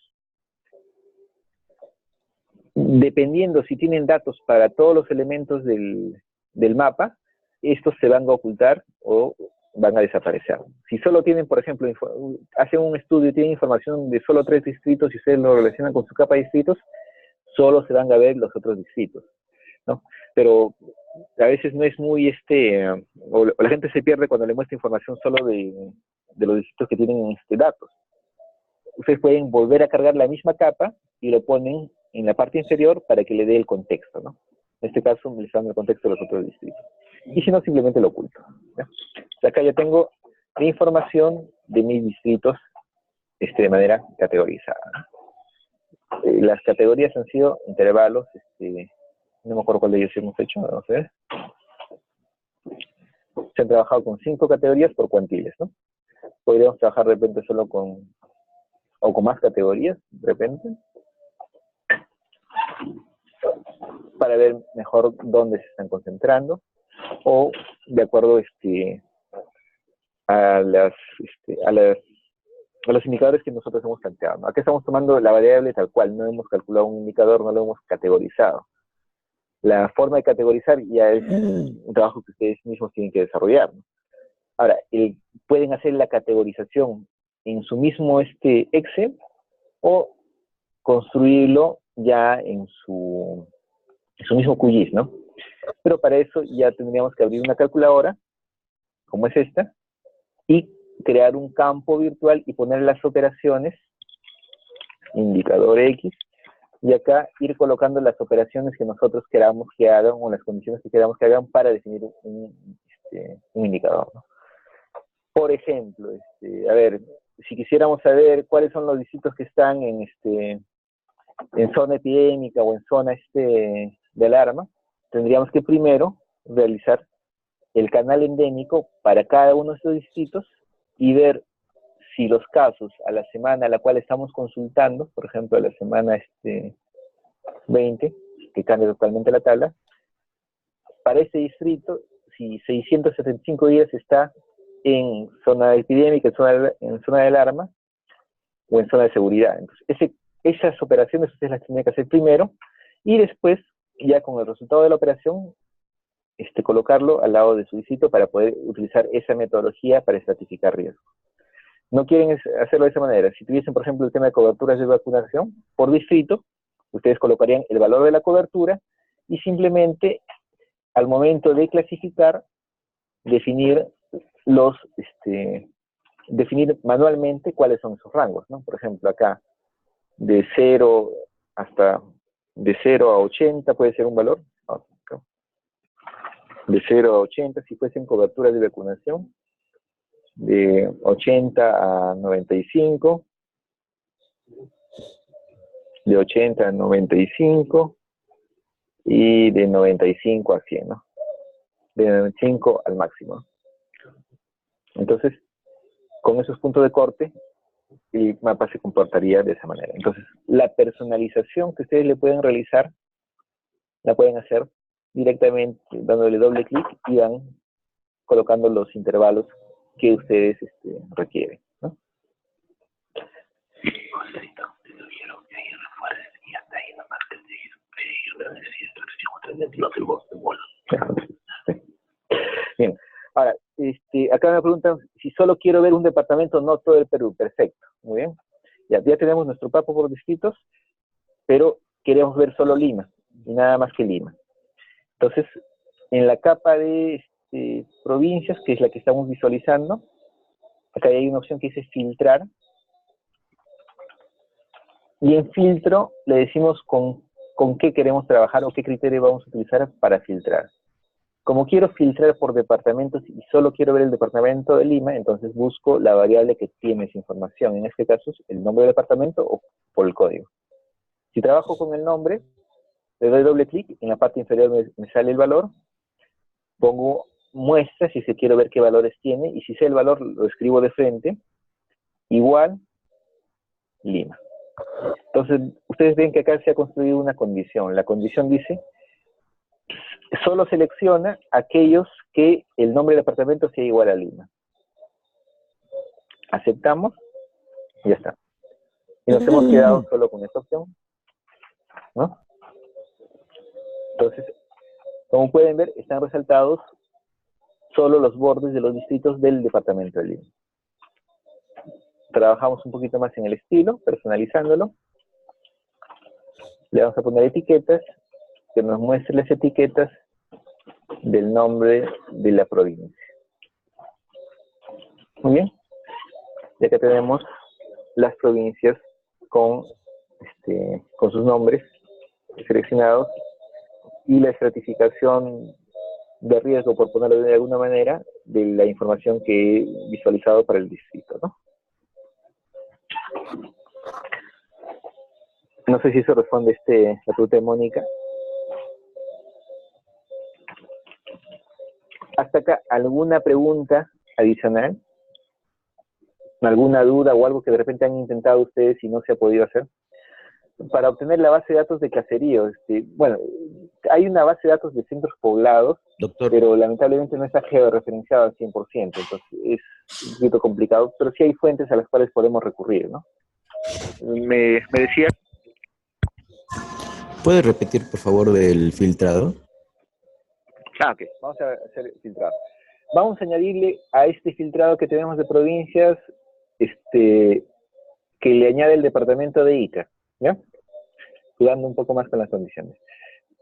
dependiendo si tienen datos para todos los elementos del mapa, estos se van a ocultar o van a desaparecer. Si solo tienen, por ejemplo, hacen un estudio y tienen información de solo 3 distritos y ustedes lo relacionan con su capa de distritos, solo se van a ver los otros distritos, ¿no? Pero a veces no es muy, o la gente se pierde cuando le muestra información solo de los distritos que tienen datos. Ustedes pueden volver a cargar la misma capa y lo ponen en la parte inferior para que le dé el contexto, ¿no? En este caso, me está dando el contexto de los otros distritos. Y si no, simplemente lo oculto, ¿ya? Acá ya tengo la información de mis distritos de manera categorizada. Las categorías han sido intervalos, no me acuerdo cuál de ellos hemos hecho, no sé. Se han trabajado con 5 categorías por cuantiles, ¿no? Podríamos trabajar de repente solo con más categorías, de repente, para ver mejor dónde se están concentrando, o de acuerdo a los indicadores que nosotros hemos planteado, ¿no? Aquí estamos tomando la variable tal cual, no hemos calculado un indicador, no lo hemos categorizado. La forma de categorizar ya es un trabajo que ustedes mismos tienen que desarrollar, ¿no? Ahora, pueden hacer la categorización en su mismo Excel o construirlo ya en su mismo QGIS, ¿no? Pero para eso ya tendríamos que abrir una calculadora, como es esta, y crear un campo virtual y poner las operaciones, indicador X, y acá ir colocando las operaciones que nosotros queramos que hagan o las condiciones que queramos que hagan para definir un indicador, ¿no? Por ejemplo, a ver, si quisiéramos saber cuáles son los distritos que están en zona epidémica o en zona de alarma, tendríamos que primero realizar el canal endémico para cada uno de estos distritos y ver si los casos a la semana a la cual estamos consultando, por ejemplo, a la semana 20, que cambia totalmente la tabla, para ese distrito, si 675 días está en zona epidémica, en zona de alarma, o en zona de seguridad. Entonces, esas operaciones ustedes las tienen que hacer primero, y después, ya con el resultado de la operación, colocarlo al lado de su distrito para poder utilizar esa metodología para estratificar riesgos. No quieren hacerlo de esa manera. Si tuviesen, por ejemplo, el tema de coberturas de vacunación, por distrito, ustedes colocarían el valor de la cobertura y simplemente, al momento de clasificar, definir definir manualmente cuáles son esos rangos, ¿no? Por ejemplo, acá, de 0 a 80 puede ser un valor. De 0 a 80, si fuesen coberturas de vacunación, de 80 a 95, de 80 a 95, y de 95 a 100, ¿no? De 95 al máximo. Entonces, con esos puntos de corte, el mapa se comportaría de esa manera. Entonces, la personalización que ustedes le pueden realizar, la pueden hacer directamente dándole doble clic y van colocando los intervalos que ustedes requieren, ¿no? Bien, ahora, acá me preguntan si solo quiero ver un departamento, no todo el Perú. Perfecto, muy bien. Ya tenemos nuestro mapa por distritos, pero queremos ver solo Lima, y nada más que Lima. Entonces, en la capa de provincias, que es la que estamos visualizando, acá hay una opción que dice filtrar, y en filtro le decimos con qué queremos trabajar o qué criterio vamos a utilizar para filtrar. Como quiero filtrar por departamentos y solo quiero ver el departamento de Lima, entonces busco la variable que tiene esa información. En este caso es el nombre del departamento o por el código. Si trabajo con el nombre, le doy doble clic, en la parte inferior me sale el valor, pongo muestra si se quiero ver qué valores tiene, y si sé el valor lo escribo de frente, igual Lima. Entonces, ustedes ven que acá se ha construido una condición. La condición dice, solo selecciona aquellos que el nombre del departamento sea igual a Lima. Aceptamos, y ya está. Y nos hemos quedado solo con esta opción, ¿no? Entonces, como pueden ver, están resaltados solo los bordes de los distritos del departamento de Lima. Trabajamos un poquito más en el estilo, personalizándolo. Le vamos a poner etiquetas, que nos muestre las etiquetas del nombre de la provincia. Muy bien. Y acá tenemos las provincias con sus nombres seleccionados y la estratificación de riesgo, por ponerlo de alguna manera, de la información que he visualizado para el distrito, ¿no? No sé si eso responde la pregunta de Mónica. Hasta acá, ¿alguna pregunta adicional? ¿Alguna duda o algo que de repente han intentado ustedes y no se ha podido hacer? Para obtener la base de datos de caserío, bueno, hay una base de datos de centros poblados, Doctor, pero lamentablemente no está georreferenciado al 100%, entonces es un poquito complicado, pero sí hay fuentes a las cuales podemos recurrir, ¿no? Me decía... ¿puede repetir, por favor, del filtrado? Ok, vamos a hacer el filtrado. Vamos a añadirle a este filtrado que tenemos de provincias, que le añade el departamento de Ica, ¿ya? Jugando un poco más con las condiciones.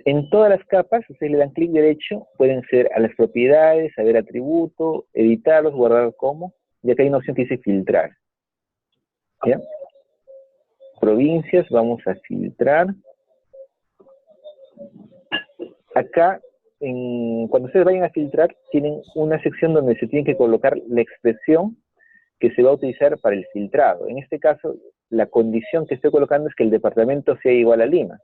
En todas las capas, ustedes le dan clic derecho, pueden ser a las propiedades, a ver atributo, editarlos, guardar como, y acá hay una opción que dice filtrar. ¿Ya? Provincias, vamos a filtrar. Acá, cuando ustedes vayan a filtrar, tienen una sección donde se tiene que colocar la expresión que se va a utilizar para el filtrado. En este caso, la condición que estoy colocando es que el departamento sea igual a Lima.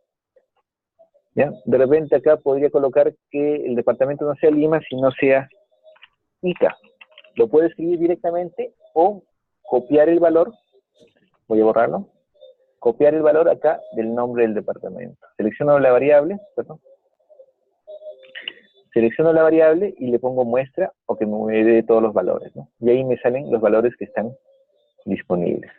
¿Ya? De repente acá podría colocar que el departamento no sea Lima, sino sea Ica. Lo puedo escribir directamente o copiar el valor, voy a borrarlo, copiar el valor acá del nombre del departamento. Selecciono la variable, perdón. Selecciono la variable y le pongo muestra o que me dé todos los valores, ¿no? Y ahí me salen los valores que están disponibles.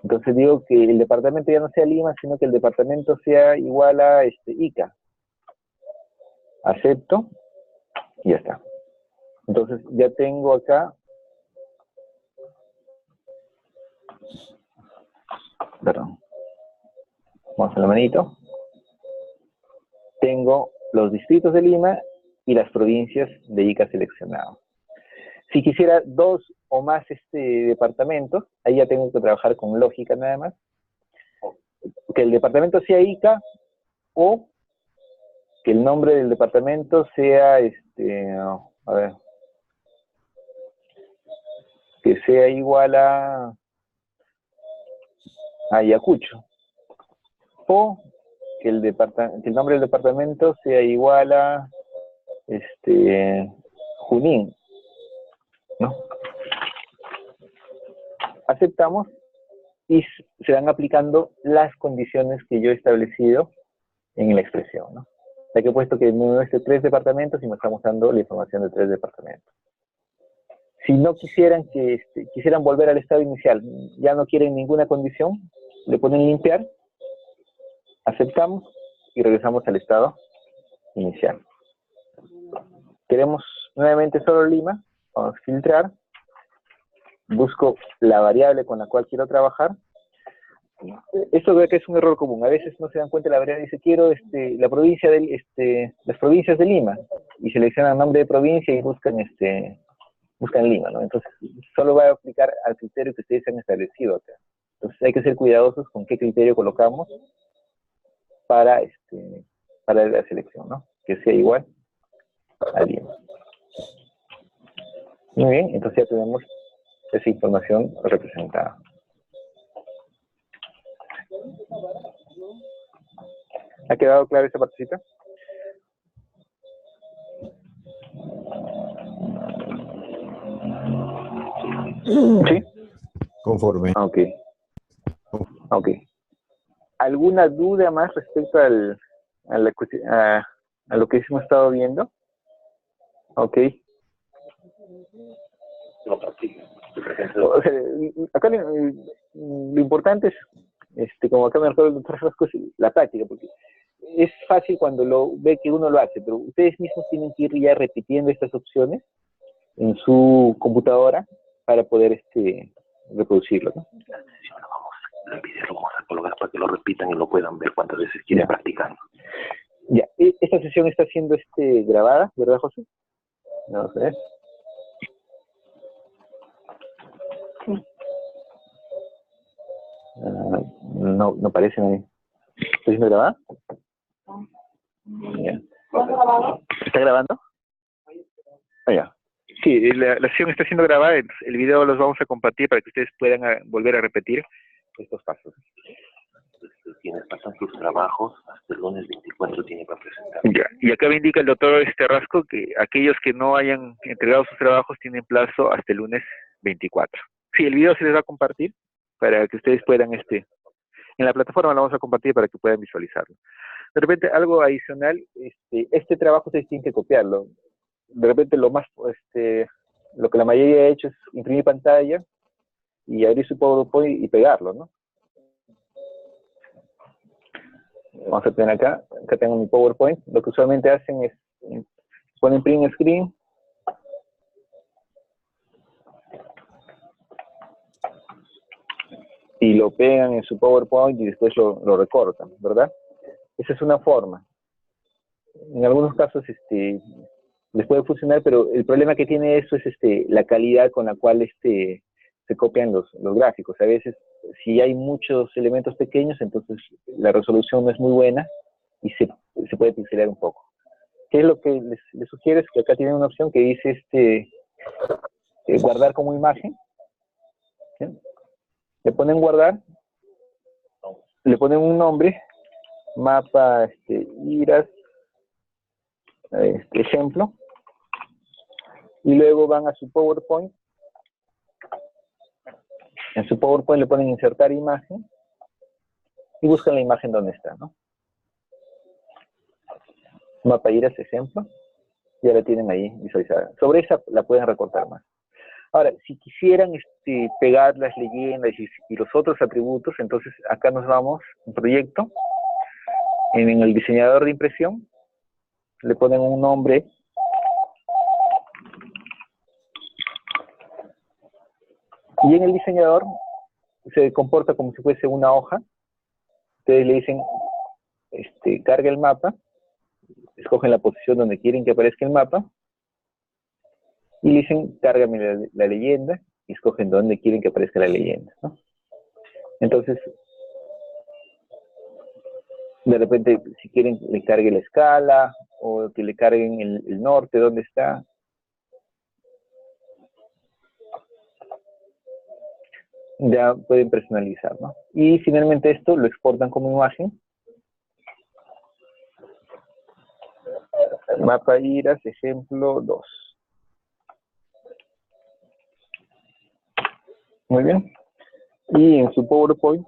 Entonces digo que el departamento ya no sea Lima, sino que el departamento sea igual a Ica. Acepto y ya está. Entonces ya tengo acá, perdón, vamos a la manito. Tengo los distritos de Lima y las provincias de Ica seleccionados. Si quisiera dos o más departamentos, ahí ya tengo que trabajar con lógica nada más. Que el departamento sea Ica o que el nombre del departamento sea, a ver, que sea igual a Ayacucho. O que el nombre del departamento sea igual a Junín, ¿no? Aceptamos y se van aplicando las condiciones que yo he establecido en la expresión, ¿no? O sea que he puesto que me muestre 3 departamentos y me está mostrando la información de 3 departamentos. Si no quisieran quisieran volver al estado inicial, ya no quieren ninguna condición, le ponen limpiar, aceptamos y regresamos al estado inicial. Queremos nuevamente solo Lima, vamos a filtrar, busco la variable con la cual quiero trabajar. Esto veo que es un error común, a veces no se dan cuenta de la variable, dice quiero la provincia las provincias de Lima, y seleccionan nombre de provincia y buscan Lima, ¿no? Entonces solo va a aplicar al criterio que ustedes han establecido acá. Entonces hay que ser cuidadosos con qué criterio colocamos para la selección, ¿no? Que sea igual a Lima. Muy bien, entonces ya tenemos esa información representada. ¿Ha quedado clara esta partecita? ¿Sí? Conforme. Ok. Ok. ¿Alguna duda más respecto a lo que hemos estado viendo? Ok. O sea, acá lo importante es, como acá me recuerdo el doctor Frasco, la práctica, porque es fácil cuando lo ve que uno lo hace, pero ustedes mismos tienen que ir ya repitiendo estas opciones en su computadora para poder reproducirlo, ¿no? El video lo vamos a colocar para que lo repitan y lo puedan ver cuántas veces quieren practicando. Ya, esta sesión está siendo grabada, ¿verdad, José? No sé. No parece nadie. ¿Está siendo grabada? Ya. ¿Está grabando? Ah, ya. Sí, la sesión está siendo grabada, entonces el video los vamos a compartir para que ustedes puedan volver a repetir estos pasos. Quienes pasan sus trabajos, hasta el lunes 24 tienen para presentar. Ya. Y acá me indica el doctor Rasco que aquellos que no hayan entregado sus trabajos tienen plazo hasta el lunes 24. Sí, el video se les va a compartir para que ustedes puedan, en la plataforma lo vamos a compartir para que puedan visualizarlo. De repente, algo adicional, este trabajo ustedes tienen que copiarlo. De repente, lo que la mayoría ha hecho es imprimir pantalla y abrir su PowerPoint y pegarlo, ¿no? Vamos a tener acá tengo mi PowerPoint. Lo que usualmente hacen es ponen print screen y lo pegan en su PowerPoint y después lo recortan, ¿verdad? Esa es una forma. En algunos casos les puede funcionar, pero el problema que tiene eso es la calidad con la cual se copian los gráficos. A veces, si hay muchos elementos pequeños, entonces la resolución no es muy buena y se puede pixelar un poco. ¿Qué es lo que les sugiero? Es que acá tienen una opción que dice guardar como imagen. ¿Sí? Le ponen guardar, le ponen un nombre, mapa IRAS, ejemplo, y luego van a su PowerPoint. En su PowerPoint le ponen insertar imagen y buscan la imagen donde está, ¿no? Mapa IRAS, ejemplo, ya la tienen ahí visualizada. Sobre esa la pueden recortar más. Ahora, si quisieran pegar las leyendas y los otros atributos, entonces acá nos vamos, en proyecto, en el diseñador de impresión, le ponen un nombre, y en el diseñador se comporta como si fuese una hoja. Ustedes le dicen, carga el mapa, escogen la posición donde quieren que aparezca el mapa, y le dicen, cárgame la leyenda, y escogen dónde quieren que aparezca la leyenda, ¿no? Entonces, de repente, si quieren que le cargue la escala, o que le carguen el norte, ¿dónde está? Ya pueden personalizar, ¿no? Y finalmente esto lo exportan como imagen. Mapa IRAS, ejemplo 2. Muy bien. Y en su PowerPoint,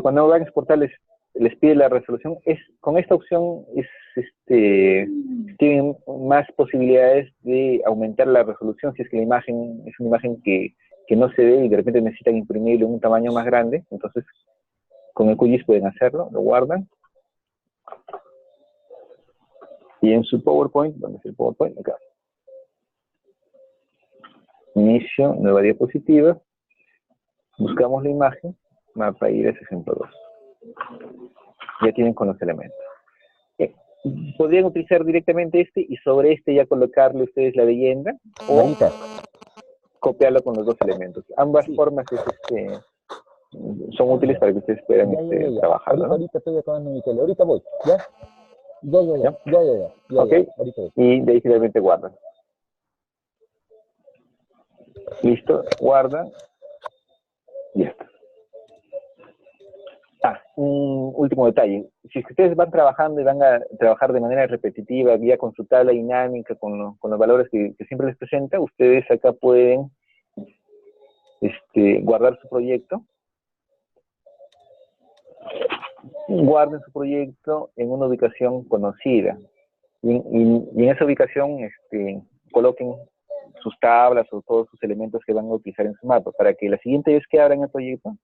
cuando van a exportar les pide la resolución. Con esta opción tienen más posibilidades de aumentar la resolución si es que la imagen es una imagen que no se ve y de repente necesitan imprimirlo en un tamaño más grande. Entonces, con el QGIS pueden hacerlo, lo guardan. Y en su PowerPoint, ¿dónde es el PowerPoint? Acá. Inicio, nueva diapositiva. Buscamos la imagen. Mapa IRAS, ejemplo 2. Ya tienen con los elementos. Podrían utilizar directamente y sobre ya colocarle ustedes la leyenda o copiarlo con los dos elementos. Ambas formas son útiles para que ustedes puedan trabajarlo, ¿no? Ahorita estoy acabando mi tele, ahorita voy, ¿ya? Ya. Ok, ahorita voy. Y de ahí finalmente guardan. Listo, guardan. Ya está. Un último detalle. Si ustedes van trabajando y van a trabajar de manera repetitiva, ya con su tabla dinámica, con los valores que siempre les presenta, ustedes acá pueden guardar su proyecto. Guarden su proyecto en una ubicación conocida. Y en esa ubicación coloquen sus tablas o todos sus elementos que van a utilizar en su mapa, para que la siguiente vez que abran el proyecto,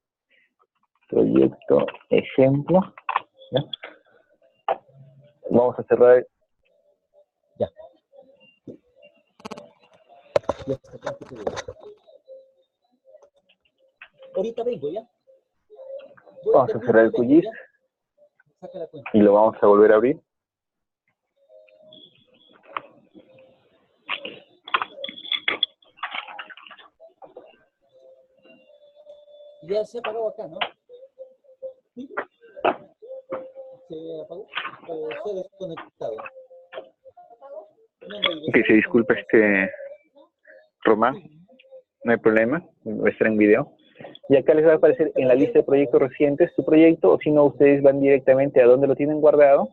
proyecto ejemplo. ¿Ya? Vamos a cerrar. Ya. Ya está, práctico de- Ahorita vengo, ¿ya? Vamos a cerrar el QGIS Saca la cuenta. y lo vamos a volver a abrir. Ya se apagó acá, ¿no? ¿Sí? ¿Se apagó? ¿O se ha desconectado? No, no, digo, Que se disculpe Román, no hay problema, va a estar en video. Y acá les va a aparecer en la lista de proyectos recientes su proyecto, o si no, ustedes van directamente a donde lo tienen guardado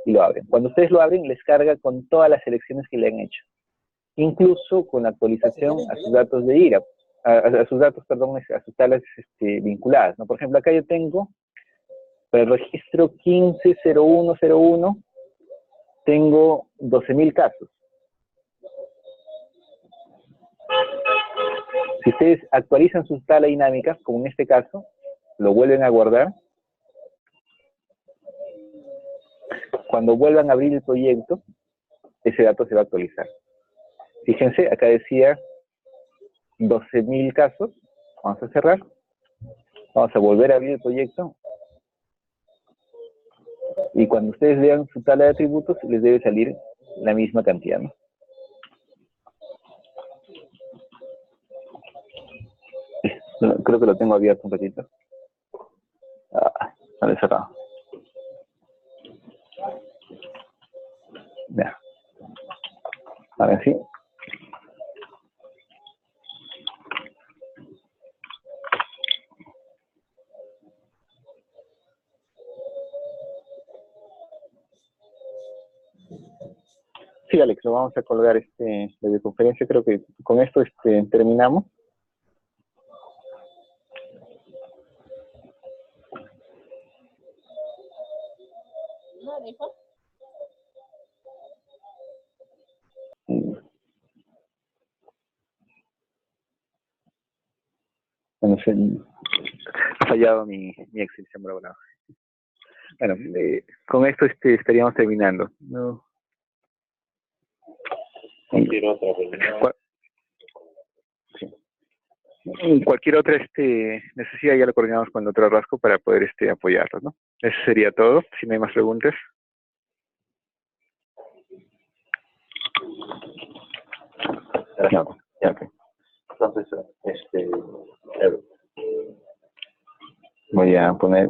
y lo abren. Cuando ustedes lo abren, les carga con todas las selecciones que le han hecho, incluso con la actualización a sus datos de IRA, a sus datos, perdón, a sus tablas vinculadas, ¿no? Por ejemplo, acá yo tengo, para el registro 150101, tengo 12.000 casos. Si ustedes actualizan sus tablas dinámicas, como en este caso, lo vuelven a guardar. Cuando vuelvan a abrir el proyecto, ese dato se va a actualizar. Fíjense, acá decía 12.000 casos. Vamos a cerrar. Vamos a volver a abrir el proyecto. Y cuando ustedes vean su tabla de atributos, les debe salir la misma cantidad, ¿no? Creo que lo tengo abierto un poquito. No lo he cerrado. Ya. Ahora sí. Sí, Alex, lo vamos a colgar la videoconferencia. Creo que con esto terminamos. Bueno, ha fallado mi Excel, se me ha volado. Bueno, con esto estaríamos terminando, ¿no? Cualquier otra reunión. Cualquier otra necesidad ya lo coordinamos con el otro Rasco para poder apoyarlos, ¿no? Eso sería todo, si no hay más preguntas. No, ya, ok. Entonces, Voy a poner